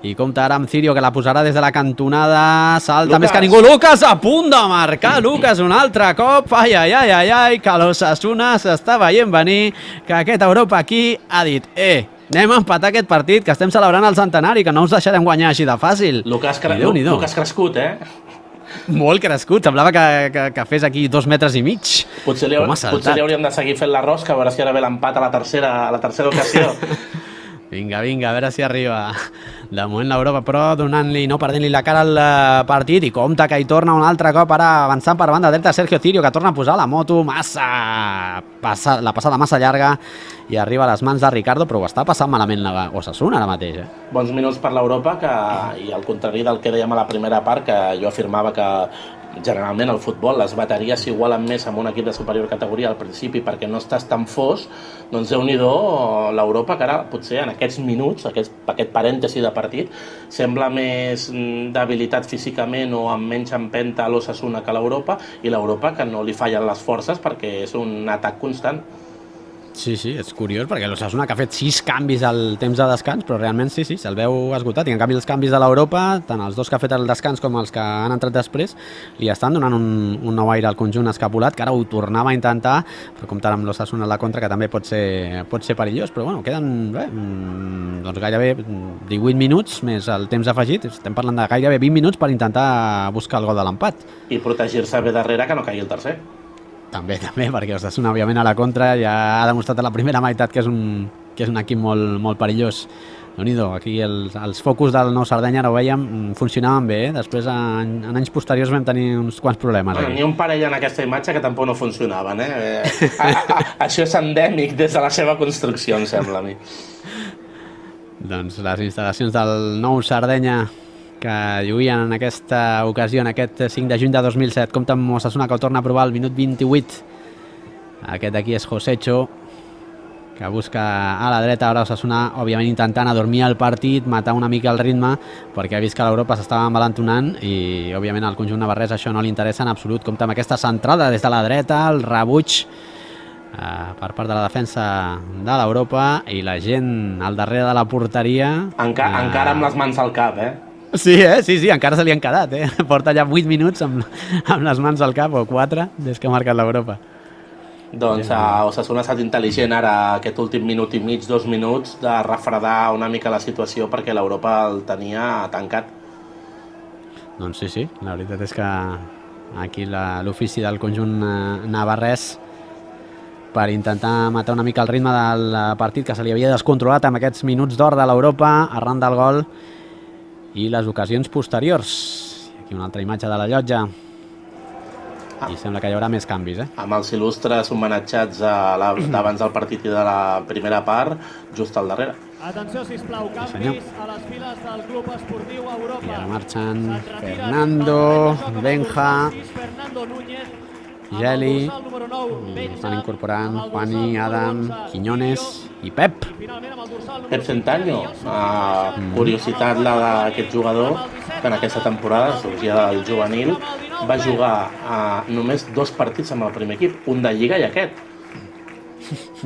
I compta ara amb Cirio, que la posarà des de la cantonada. Salta més que ningú. Lucas a punt de marcar. Lucas un altre cop. Ai, que l'Osasuna s'està veient venir. Que aquest Europa aquí ha dit anem a empatar aquest partit, que estem celebrant el centenari, que no us deixarem guanyar així de fàcil. Lucas crescut, Molt crescut, semblava que fes aquí 2 metres i mig. Potser li hauríem de seguir fent la rosca, a veure si ara ve l'empat a la tercera ocasió. Vinga, a veure si arriba. De moment l'Europa, però no perdent-li la cara al partit, i compta que hi torna un altre cop, ara avançant per banda dreta Sergio Cirio, que torna a posar la moto la passada massa llarga, i arriba a les mans de Ricardo, però ho està passant malament l'Osasuna ara mateix. Bons minuts per l'Europa, i al contrari del que dèiem a la primera part, que jo afirmava que generalment al futbol les bateries s'igualen més amb un equip de superior categoria al principi perquè no estàs tan fos, doncs Déu-n'hi-do l'Europa, que ara potser en aquests minuts, aquest parèntesi de partit, sembla més d'habilitat físicament o amb menys empenta a l'Osasuna que l'Europa, i l'Europa que no li fallen les forces perquè és un atac constant. Sí, és curiós, perquè l'Osasuna que ha fet 6 canvis al temps de descans, però realment sí, se'l veu esgotat, i en canvi els canvis de l'Europa, tant els dos que ha fet el descans com els que han entrat després, li estan donant un nou aire al conjunt escapulat, que ara ho tornava a intentar, però comptant amb l'Osasuna a la contra, que també pot ser perillós, però bueno, queden doncs gairebé 18 minuts més el temps afegit, estem parlant de gairebé 20 minuts per intentar buscar el gol de l'empat. I protegir-se bé darrere que no caigui el tercer. També, perquè Osasuna, òbviament, a la contra ja ha demostrat a la primera meitat que és un equip molt perillós. Déu-n'hi-do, aquí els focus del Nou Sardenya, ara ho vèiem, funcionaven bé, Després en anys posteriors vam tenir uns quants problemes aquí. Ni un parell en aquesta imatge que tampoc no funcionaven, Això és endèmic des de la seva construcció, em sembla a mi. Doncs les instal·lacions del Nou Sardenya, que lluïen en aquesta ocasió, en aquest 5 de juny de 2007. Compte amb Osasuna, que ho torna a provar al minut 28. Aquest aquí és Josecho, que busca a la dreta. Ara Osasuna, òbviament, intentant adormir el partit, matar una mica el ritme, perquè ha vist que l'Europa s'estava envalentonant i, òbviament, al conjunt navarrès això no li interessa en absolut. Compte amb aquesta centrada des de la dreta, el rebuig per part de la defensa de l'Europa, i la gent al darrere de la porteria... Encara amb les mans al cap, Sí, encara se li han quedat, Porta ja 8 minuts amb les mans al cap, o 4, des que ha marcat l'Europa. Doncs Osasuna ha estat intel·ligent ara aquest últim minut i mig, 2 minuts, de refredar una mica la situació perquè l'Europa el tenia tancat. Doncs sí, la veritat és que aquí l'ofici del conjunt navarrès per intentar matar una mica el ritme del partit, que se li havia descontrolat amb aquests minuts d'or de l'Europa, arran del gol i les ocasions posteriors. Aquí una altra imatge de la llotja, i sembla que hi haurà més canvis, Amb els il·lustres homenatjats d'abans del partit i de la primera part, just al darrere. Atenció, sisplau, canvis a les files del Club Esportiu Europa. I ara marxen Fernando, Benja, Geli, estan incorporant Juani, Adam, Quiñones i Pep. Pep Centanyo, curiositat la d'aquest jugador, que en aquesta temporada sorgia del juvenil, va jugar només 2 partits amb el primer equip, un de Lliga i aquest.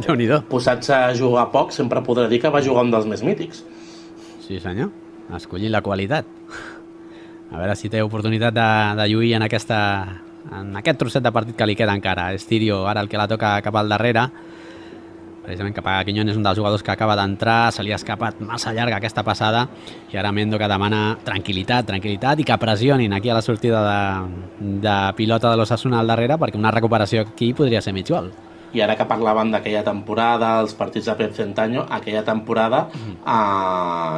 Déu-n'hi-do. Posats a jugar poc, sempre podré dir que va jugar un dels més mítics. Sí, senyor. Escollint la qualitat. A veure si té oportunitat de lluir en aquest trosset de partit que li queda encara. És Tirio ara el que la toca cap al darrere. Precisament cap a Quiñones, un dels jugadors que acaba d'entrar, se li ha escapat massa llarga aquesta passada i ara Mendo que demana tranquil·litat i que pressionin aquí a la sortida de pilota de l'Osasuna al darrere, perquè una recuperació aquí podria ser mig gol. I ara que parlaven d'aquella temporada, els partits de Pep Centanyo, aquella temporada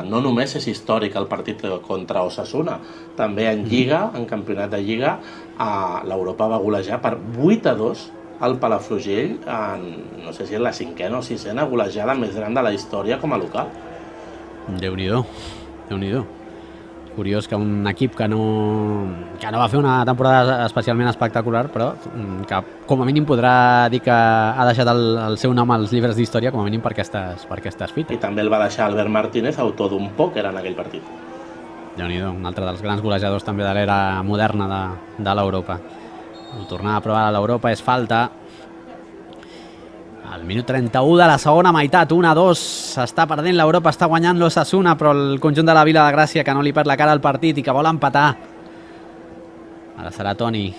no només és històric el partit contra Osasuna, també en Lliga, en campionat de Lliga, l'Europa va golejar per 8-2 al Palafrugell, no sé si és la 5ª o 6ª golejada més gran de la història com a local. Déu-n'hi-do, Déu-n'hi-do. Curiós que un equip que no va fer una temporada especialment espectacular, però que com a mínim podrà dir que ha deixat el seu nom als llibres d'història, com a mínim per aquestes fites. I també el va deixar Albert Martínez, autor d'un pòquer en aquell partit. Déu-n'hi-do, un altre dels grans golejadors també de l'era moderna de l'Europa. El tornar a provar a l'Europa és falta. Al minut 31 de la segona meitat, 1-2, s'està perdent l'Europa, està guanyant l'Osasuna, però el conjunt de la Vila de Gràcia que no li perd la cara al partit i que vol empatar. Ara serà Toni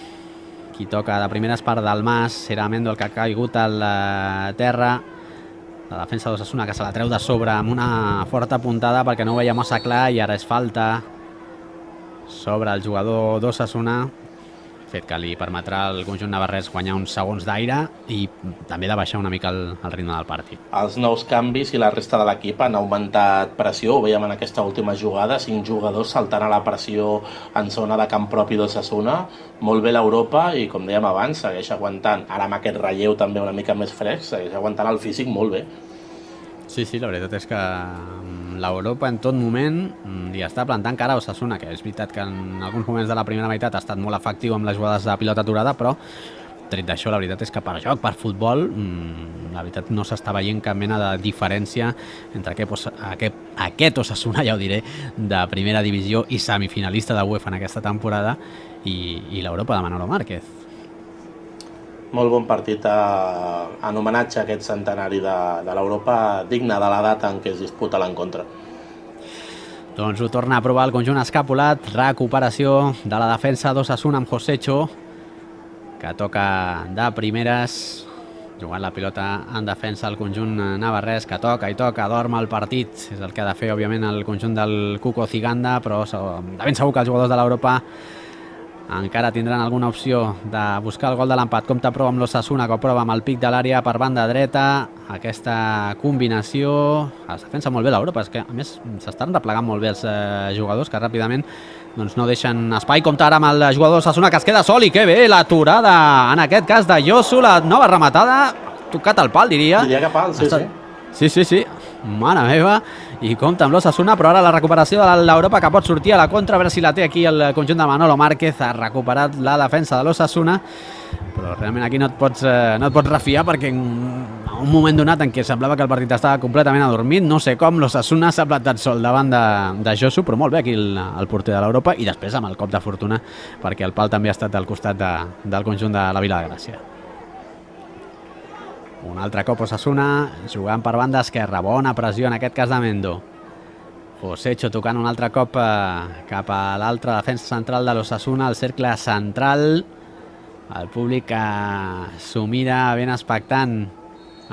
qui toca de primeres per Dalmas, serà Mendo el que ha caigut a la terra. La defensa d'Osasuna que se la treu de sobre amb una forta puntada perquè no ho veia massa clar i ara és falta sobre el jugador d'Osasuna, fet que li permetrà al conjunt navarrès guanyar uns segons d'aire i també de baixar una mica el ritme del partit. Els nous canvis i la resta de l'equip han augmentat pressió, ho veiem en aquesta última jugada, 5 jugadors saltant a la pressió en zona de camp propi d'Osasuna, molt bé l'Europa i com dèiem abans segueix aguantant, ara amb aquest relleu també una mica més fresc, segueix aguantant el físic molt bé. Sí, la veritat és que l'Europa en tot moment li està plantant cara a Osasuna, que és veritat que en alguns moments de la primera meitat ha estat molt efectiu amb les jugades de pilota aturada, però tret d'això la veritat és que per joc, per futbol, la veritat no s'està veient cap mena de diferència entre aquest Osasuna, ja ho diré, de primera divisió i semifinalista de UEFA en aquesta temporada i l'Europa de Manolo Márquez. Molt bon partit en homenatge a aquest centenari de l'Europa, digne de la data en què es disputa l'encontre. Doncs ho torna a provar el conjunt escapulat, recuperació de la defensa d'Osasuna amb Josecho, que toca de primeres, jugant la pilota en defensa al conjunt navarrès, que toca i toca, dorm el partit, és el que ha de fer òbviament el conjunt del Cuco Ciganda, però de ben segur que els jugadors de l'Europa encara tindran alguna opció de buscar el gol de l'empat. Compta prou amb l'Osasuna, que ho prova amb el pic de l'àrea per banda dreta. Aquesta combinació es defensa molt bé l'Europa, és que a més s'estan replegant molt bé els jugadors que ràpidament no deixen espai. Compta ara amb el jugador d'Osasuna que es queda sol i que bé l'aturada en aquest cas de Yosu, la nova rematada, tocat al pal diria. Diria que pal, sí. Sí. Mare meva, i compta amb l'Osasuna, però ara la recuperació de l'Europa que pot sortir a la contra, a veure si la té aquí el conjunt de Manolo Márquez. Ha recuperat la defensa de l'Osasuna, però realment aquí no et pots refiar, perquè en un moment donat en què semblava que el partit estava completament adormit, no sé com, l'Osasuna s'ha plantat sol davant de Josu, però molt bé aquí el porter de l'Europa, i després amb el cop de fortuna, perquè el pal també ha estat al costat del conjunt de la Vila de Gràcia. Un altre cop Osasuna, jugant per banda esquerra, bona pressió en aquest cas de Mendo. Josecho tocant un altre cop cap a l'altra defensa central de l'Osasuna, el cercle central. El públic que s'ho mira ben expectant,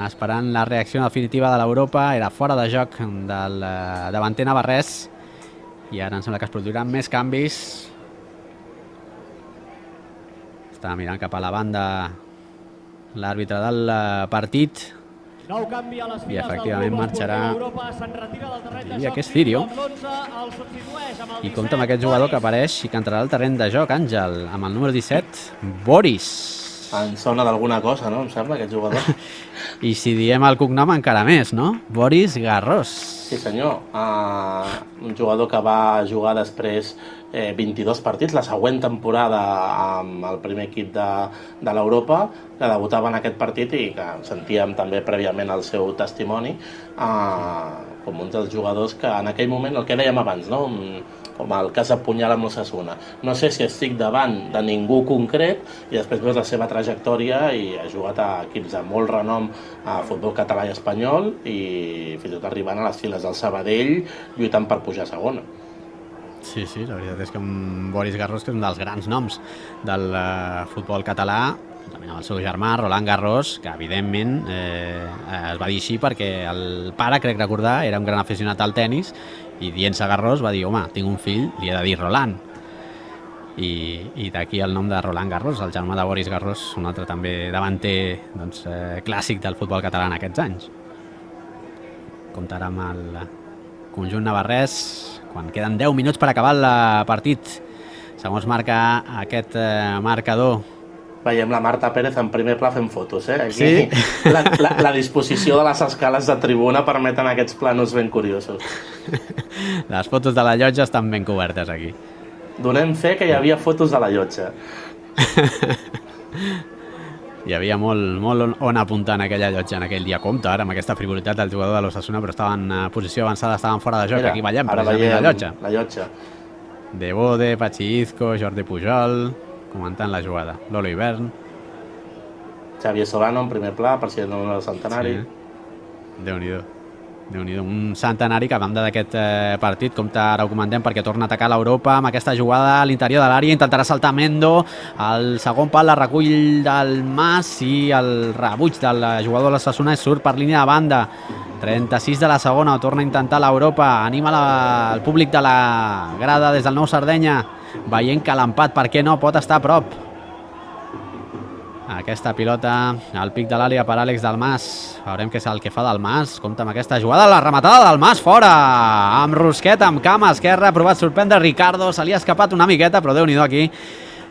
esperant la reacció definitiva de l'Europa. Era fora de joc del davanter navarrès i ara em sembla que es produiran més canvis. Està mirant cap a la banda l'àrbitre del partit i efectivament marxarà, diria que és Cirio, i compta amb aquest jugador que apareix i que entrarà al terreny de joc, Àngel, amb el número 17, Boris. En sona d'alguna cosa, no? Em sembla, aquest jugador. I si diem el cognom encara més, no? Boris Garros. Sí senyor, un jugador que va jugar després 22 partits, la següent temporada amb el primer equip de l'Europa, que debutava en aquest partit i que sentíem també prèviament el seu testimoni com un dels jugadors que en aquell moment, el que dèiem abans, no? Com el cas de Punyal amb l'Osasuna. No sé si estic davant de ningú concret i després veus la seva trajectòria i ha jugat a equips de molt renom a futbol català i espanyol i fins i tot arribant a les files del Sabadell lluitant per pujar a segona. Sí, la veritat és que Boris Garros, que és un dels grans noms del futbol català, també amb el seu germà, Roland Garros, que evidentment es va dir així perquè el pare, crec recordar, era un gran aficionat al tennis i dient-se Garros va dir, home, tinc un fill, li he de dir Roland. I d'aquí el nom de Roland Garros, el germà de Boris Garros, un altre també davanter clàssic del futbol català en aquests anys. Comptarà amb el conjunt navarrès quan queden 10 minuts per acabar el partit. Segons marca aquest marcador. Veiem la Marta Pérez en primer pla fent fotos, Aquí sí? la disposició de les escales de tribuna permeten aquests planos ben curiosos. Les fotos de la llotja estan ben cobertes aquí. Donem fe que hi havia fotos de la llotja. Hi havia molt on apuntar en aquella llotja en aquell dia. Compte ara amb aquesta frivolitat del jugador de l'Osasuna, però estaven en posició avançada, estaven fora de joc. Mira, aquí veiem precisament la llotja. La llotja. De Bode, Patxi Izco, Jordi Pujol, comentant la jugada. Lolo Hivern. Xavier Solano en primer pla, president del centenari. Sí. Déu-n'hi-do. Un centenari que a banda d'aquest partit, com ara ho comentem, perquè torna a atacar l'Europa amb aquesta jugada a l'interior de l'àrea, intentarà saltar Mendo, el segon pal la recull del Mas i el rebuig del jugador de l'Osasuna surt per línia de banda. 36 de la segona, ho torna a intentar l'Europa, anima el públic de la grada des del Nou Sardenya, veient que l'empat, per què no, pot estar a prop. Aquesta pilota al pic de l'àrea per Àlex Dalmas. Veurem què és el que fa Dalmas. Compte amb aquesta jugada, la rematada del Mas fora, amb Rusquet, amb cama esquerra, ha provat sorprendre Ricardo, se li ha escapat una miqueta, però Déu-n'hi-do aquí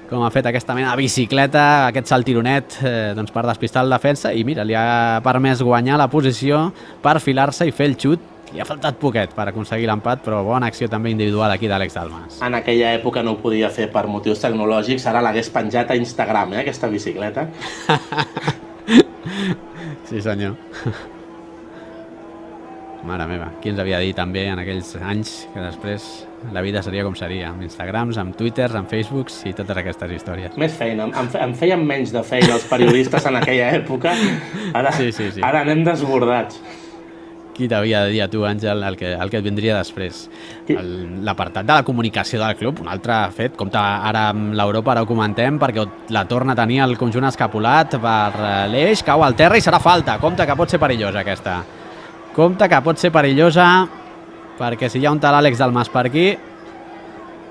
com ha fet aquesta mena de bicicleta, aquest saltironet doncs per despistar el defensa i mira, li ha permès guanyar la posició per filar-se i fer el xut. Li ha faltat poquet per aconseguir l'empat, però bona acció també individual aquí d'Àlex Dalmas. En aquella època no ho podia fer per motius tecnològics, ara l'hagués penjat a Instagram, aquesta bicicleta. Sí, senyor. Mare meva, qui ens havia dit també en aquells anys que després la vida seria com seria, amb Instagrams, amb Twitters, amb Facebooks i totes aquestes històries. Més feina, em feien menys de feina els periodistes en aquella època, ara, sí. Ara anem desbordats. Qui t'havia de dir a tu, Àngel, el que et vindria després? L'apartat de la comunicació del club, un altre fet, compte ara amb l'Europa, ara ho comentem, perquè la torna a tenir el conjunt escapulat per l'eix, cau al terra i serà falta. Compte que pot ser perillosa aquesta. Compte que pot ser perillosa, perquè si hi ha un tal Àlex Dalmas per aquí,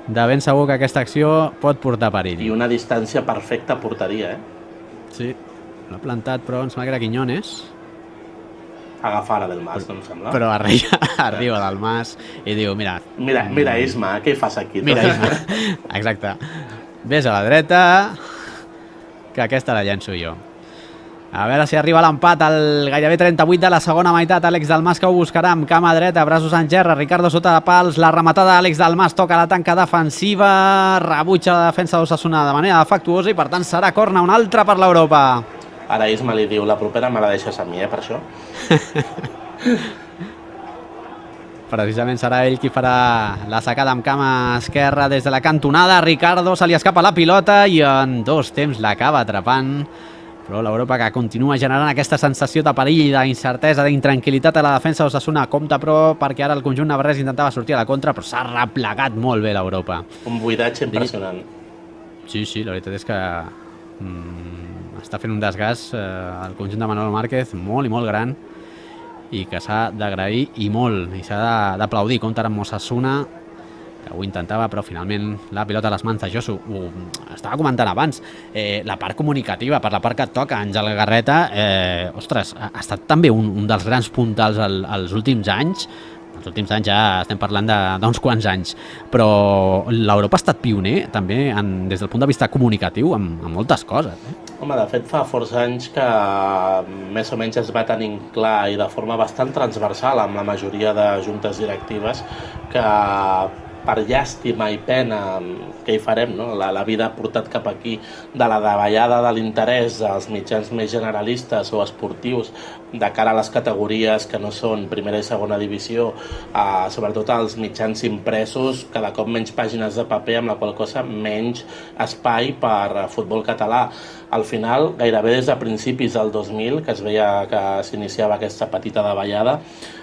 de ben segur que aquesta acció pot portar perill. I una distància perfecta portaria, Sí, l'ha plantat, però em sembla que era Quiñones. Agafar a Del Mas, no em sembla? Però arriba del Mas i diu, mira... Mira, Isma, què hi fas aquí? Mira, Isma, exacte. Ves a la dreta, que aquesta la llenço jo. A veure si arriba l'empat al gairebé 38 de la segona meitat. Àlex Dalmas que ho buscarà amb cama dreta, braços en gerra, Ricardo sota de pals, la rematada d'Àlex Dalmas toca la tanca defensiva, rebutja la defensa d'Osasuna de manera defectuosa i per tant serà corna un altre per l'Europa. Ara Isma li diu, la propera me la deixes a mi, per això? Precisament serà ell qui farà la sacada amb cama esquerra des de la cantonada. Ricardo se li escapa la pilota i en dos temps l'acaba atrapant. Però l'Europa que continua generant aquesta sensació de perill, d'incertesa, d'intranquil·litat a la defensa d'Osasuna. Compte però perquè ara el conjunt navarrès intentava sortir a la contra, però s'ha replegat molt bé l'Europa. Un buidatge impressionant. Sí, la veritat és que està fent un desgast al conjunt de Manuel Márquez molt i molt gran i que s'ha d'agrair i molt, i s'ha d'aplaudir. Compte amb Osasuna, que ho intentava, però finalment la pilota a les mans de Josu. Ho estava comentant abans, la part comunicativa, per la part que et toca, Àngel Garreta, ostres, ha estat també un dels grans puntals als últims anys. Els últims anys ja estem parlant d'uns quants anys, però l'Europa ha estat pioner també des del punt de vista comunicatiu amb moltes coses. Home, de fet fa força anys que més o menys es va tenir clar i de forma bastant transversal amb la majoria de juntes directives que per llàstima i pena, què hi farem, no? La vida ha portat cap aquí, de la davallada de l'interès dels mitjans més generalistes o esportius de cara a les categories que no són primera i segona divisió, sobretot als mitjans impresos, cada cop menys pàgines de paper, amb la qual cosa menys espai per futbol català. Al final, gairebé des de principis del 2000, que es veia que s'iniciava aquesta petita davallada,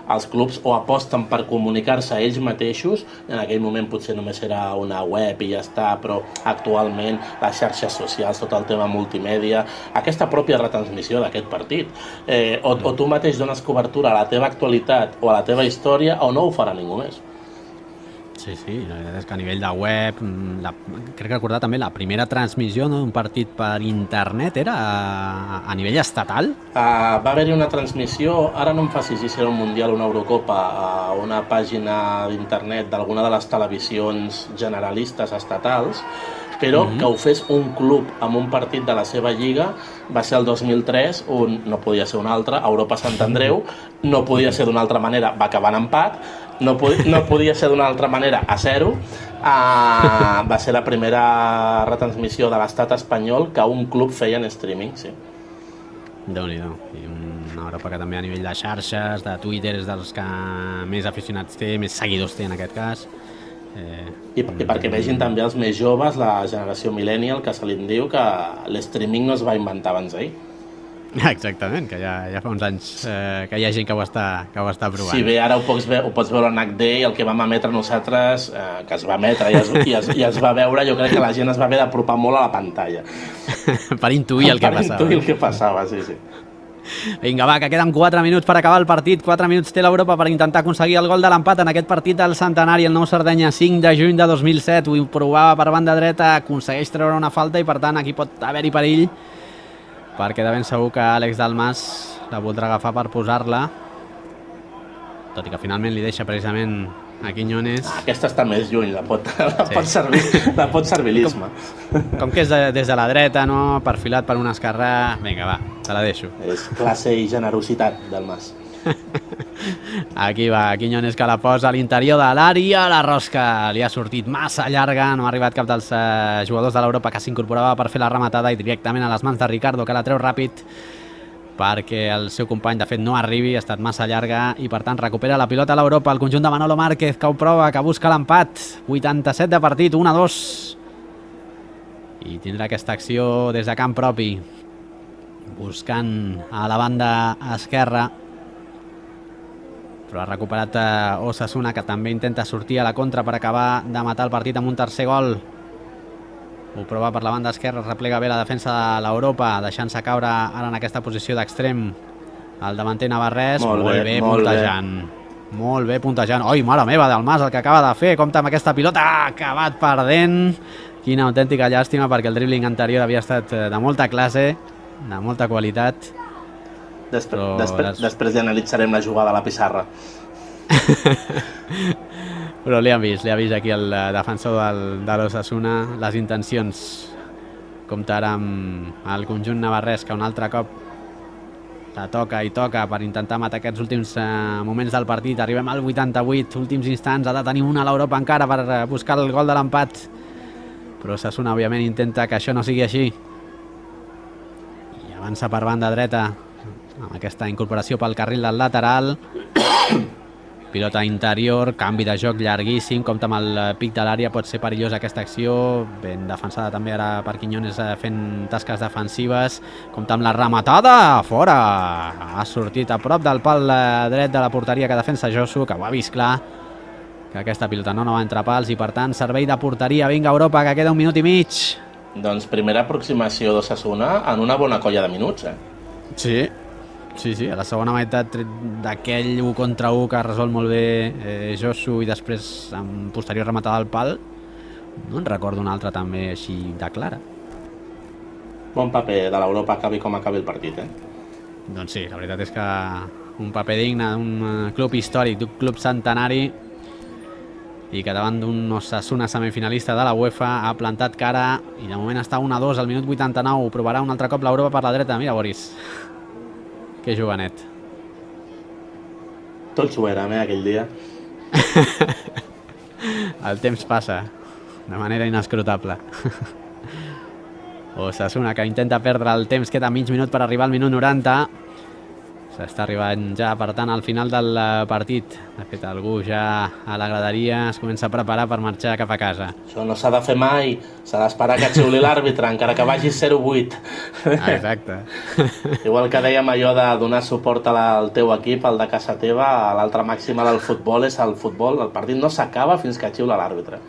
els clubs o aposten per comunicar-se ells mateixos, en aquell moment potser només era una web i ja està, però actualment les xarxes socials, tot el tema multimèdia, aquesta pròpia retransmissió d'aquest partit, o tu mateix dones cobertura a la teva actualitat o a la teva història, o no ho farà ningú més. Sí, la veritat és que a nivell de web, crec recordar també la primera transmissió d'un partit per internet era a nivell estatal. Va haver-hi una transmissió, ara no em facis si era un Mundial o una Eurocopa, a una pàgina d'internet d'alguna de les televisions generalistes estatals, però que ho fes un club amb un partit de la seva lliga va ser el 2003, no podia ser un altre, Europa Sant Andreu, no podia ser d'una altra manera, va acabar en empat, no podia ser d'una altra manera a 0. Va ser la primera retransmissió de l'estat espanyol que un club feia en streaming, sí. Déu-n'hi-do. I una Europa que també a nivell de xarxes, de Twitter, és dels que més aficionats té, més seguidors té en aquest cas. I perquè vegin també els més joves, la generació millennial, que se li diu que l'streaming no es va inventar abans d'ahir. Exactament, que ja fa uns anys que hi ha gent que ho està provant. Si bé ara ho pots veure en HD i el que vam emetre nosaltres, que es va emetre i es va veure, jo crec que la gent es va haver d'apropar molt a la pantalla. Per intuir el que passava. Per intuir el que passava, sí. Vinga, va, que queden 4 minuts per acabar el partit. 4 minuts té l'Europa per intentar aconseguir el gol de l'empat en aquest partit del centenari. El Nou Sardenya, 5 de juny de 2007. Ho provava per banda dreta, aconsegueix treure una falta i per tant aquí pot haver-hi perill, perquè de ben segur que Àlex Dalmas la voldrà agafar per posar-la, tot i que finalment li deixa precisament a Quiñones. Aquesta està més lluny, la pot servir l'Isma. Com que és des de la dreta, no? Perfilat per un esquerrà, vinga, va, te la deixo. És classe i generositat del Mas. Aquí va, Quiñones que la posa a l'interior de l'àrea, la rosca li ha sortit massa llarga, no ha arribat cap dels jugadors de l'Europa que s'incorporava per fer la rematada i directament a les mans de Ricardo, que la treu ràpid perquè el seu company de fet no arribi, ha estat massa llarga i per tant recupera la pilota a l'Europa, el conjunt de Manolo Márquez que ho prova, que busca l'empat, 87 de partit, 1-2 i tindrà aquesta acció des de camp propi, buscant a la banda esquerra, però ha recuperat Osasuna, que també intenta sortir a la contra per acabar de matar el partit amb un tercer gol. Ho prova per la banda esquerra, replega bé la defensa de l'Europa, deixant-se caure ara en aquesta posició d'extrem el davanter navarrès. Molt bé puntejant. Molt bé puntejant. Oi, mare meva, del Mas, el que acaba de fer, compta amb aquesta pilota, ha acabat perdent. Quina autèntica llàstima, perquè el dribbling anterior havia estat de molta classe, de molta qualitat. Després ja analitzarem la jugada a la pissarra. Però li ha vist aquí el defensor de l'Osasuna les intencions. Compta ara amb el conjunt navarrès, que un altre cop la toca i toca per intentar matar aquests últims moments del partit. Arribem al 88, últims instants, ha de tenir una a l'Europa encara per buscar el gol de l'empat, però Osasuna òbviament intenta que això no sigui així i avança per banda dreta amb aquesta incorporació pel carril del lateral. Pilota interior, canvi de joc llarguíssim, compta amb el pic de l'àrea, pot ser perillosa aquesta acció, ben defensada també ara per Quiñones fent tasques defensives, compta amb la rematada, fora, ha sortit a prop del pal dret de la porteria que defensa Josu, que ho ha vist clar, que aquesta pilota no va entre pals i per tant servei de porteria. Vinga Europa, que queda 1 minut i mig. Doncs primera aproximació d'Osasuna en una bona colla de minuts, Sí, a la segona meitat d'aquell 1 contra 1 que ha resolt molt bé Josu i després amb posterior rematada al pal, no en recordo una altra també així de clara. Bon paper de l'Europa, acabi com acabi el partit, Doncs sí, la veritat és que un paper digne d'un club històric, d'un club centenari i que davant d'un Osasuna semifinalista de la UEFA ha plantat cara i de moment està 1-2 al minut 89, provarà un altre cop l'Europa per la dreta. Mira, Boris, que jovenet. Tots ho érem, aquell dia. El temps passa de manera inescrutable. Osasuna, que intenta perdre el temps, queda mig minut per arribar al minut 90. S'està arribant ja, per tant, al final del partit. De fet, algú ja a la graderia es comença a preparar per marxar cap a casa. Això no s'ha de fer mai, s'ha d'esperar que xiuli l'àrbitre, encara que vagi 0-8. Exacte. Igual que dèiem allò de donar suport al teu equip, al de casa teva, l'altra màxima del futbol és el futbol. El partit no s'acaba fins que xiula l'àrbitre.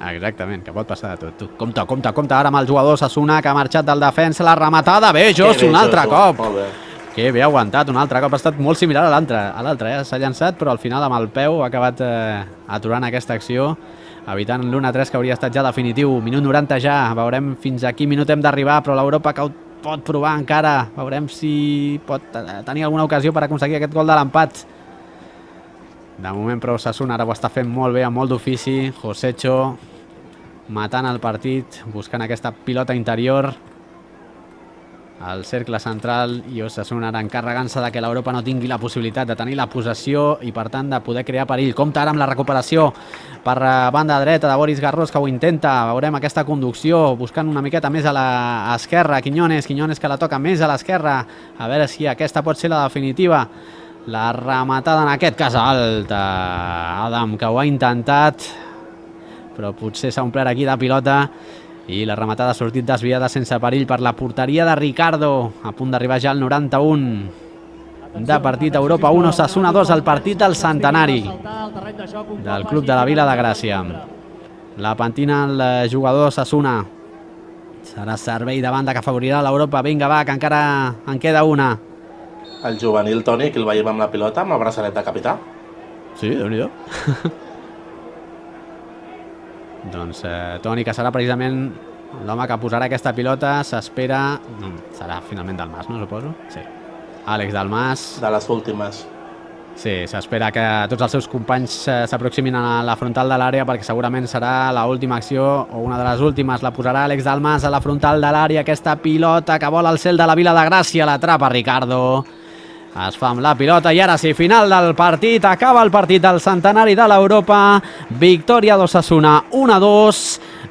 Exactament, que pot passar de tot. Compte ara amb el jugador Osasuna, que ha marxat del defensa, la rematada. Bé, Josu, un altre cop. Molt bé. Que bé aguantat, un altre cop. Ha estat molt similar a l'altre. S'ha llançat, però al final amb el peu ha acabat aturant aquesta acció, evitant l'1-3 que hauria estat ja definitiu. Minut 90 ja, veurem fins a quin minut hem d'arribar, però l'Europa que ho pot provar encara. Veurem si pot tenir alguna ocasió per aconseguir aquest gol de l'empat. De moment, però, Osasuna ara ho està fent molt bé, amb molt d'ofici. Josecho matant el partit, buscant aquesta pilota interior al cercle central, i Osasuna ara encarregant-se de que l'Europa no tingui la possibilitat de tenir la possessió i, per tant, de poder crear perill. Compte ara amb la recuperació per banda dreta de Boris Garros, que ho intenta. Veurem aquesta conducció, buscant una miqueta més a l'esquerra. Quiñones que la toca més a l'esquerra. A veure si aquesta pot ser la definitiva. La rematada, en aquest cas, alta. Adam, que ho ha intentat, però potser s'ha omplert aquí de pilota, i la rematada ha sortit desviada sense perill per la porteria de Ricardo, a punt d'arribar ja al 91 de partit. Europa 1, Osasuna 2, el partit del centenari del Club de la Vila de Gràcia. La pentina el jugador Osasuna. Serà servei de banda que afavorirà l'Europa. Vinga, va, que encara en queda una. El juvenil Toni, que el veiem amb la pilota, amb el braçalet de capità. Sí, Déu-n'hi-do. Doncs Toni, que serà precisament l'home que posarà aquesta pilota, s'espera... serà finalment Dalmas, no, suposo? Sí. Àlex Dalmas. De les últimes. Sí, s'espera que tots els seus companys s'aproximin a la frontal de l'àrea, perquè segurament serà l'última acció, o una de les últimes. La posarà Àlex Dalmas a la frontal de l'àrea, aquesta pilota que vola al cel de la Vila de Gràcia, l'atrapa Ricardo. Es fa amb la pilota, i ara sí, final del partit. Acaba el partit del centenari de l'Europa. Victòria d'Osasuna 1-2.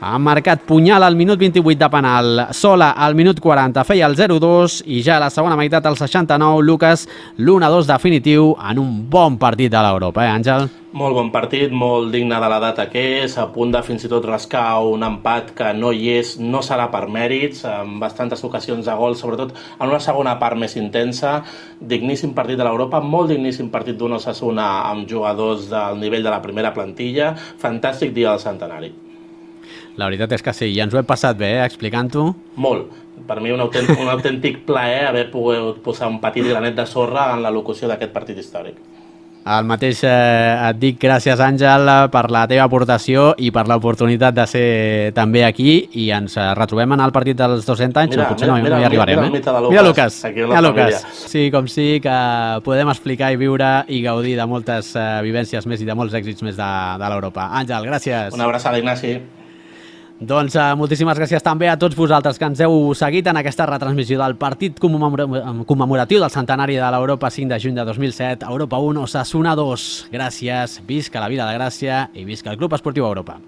Ha marcat Punyal al minut 28 de penal. Sola al minut 40 feia el 0-2, i ja a la segona meitat, al 69, Lucas, l'1-2 definitiu en un bon partit de l'Europa, Àngel? Molt bon partit, molt digne de la data que és, a punt de fins i tot rascar un empat que no hi és, no serà per mèrits, amb bastantes ocasions de gol, sobretot en una segona part més intensa. Digníssim partit de l'Europa, molt digníssim partit d'un Osasuna amb jugadors del nivell de la primera plantilla. Fantàstic dia del centenari. La veritat és que sí, i ens ho hem passat bé, explicant-ho. Molt. Per mi un autèntic plaer haver pogut posar un petit granet de sorra en la locució d'aquest partit històric. El mateix et dic, gràcies Àngel per la teva aportació i per l'oportunitat de ser també aquí, i ens retrobem en el partit dels 200 anys, o potser no hi arribarem. Mira Lucas, sí, com sí que podem explicar i viure i gaudir de moltes vivències més i de molts èxits més de l'Europa. Àngel, gràcies. Una abraçada, Ignasi. Doncs moltíssimes gràcies també a tots vosaltres que ens heu seguit en aquesta retransmissió del partit commemoratiu del centenari de l'Europa, 5 de juny de 2007, Europa 1, Osasuna 2. Gràcies, visca la Vila de Gràcia i visca el Club Esportiu Europa.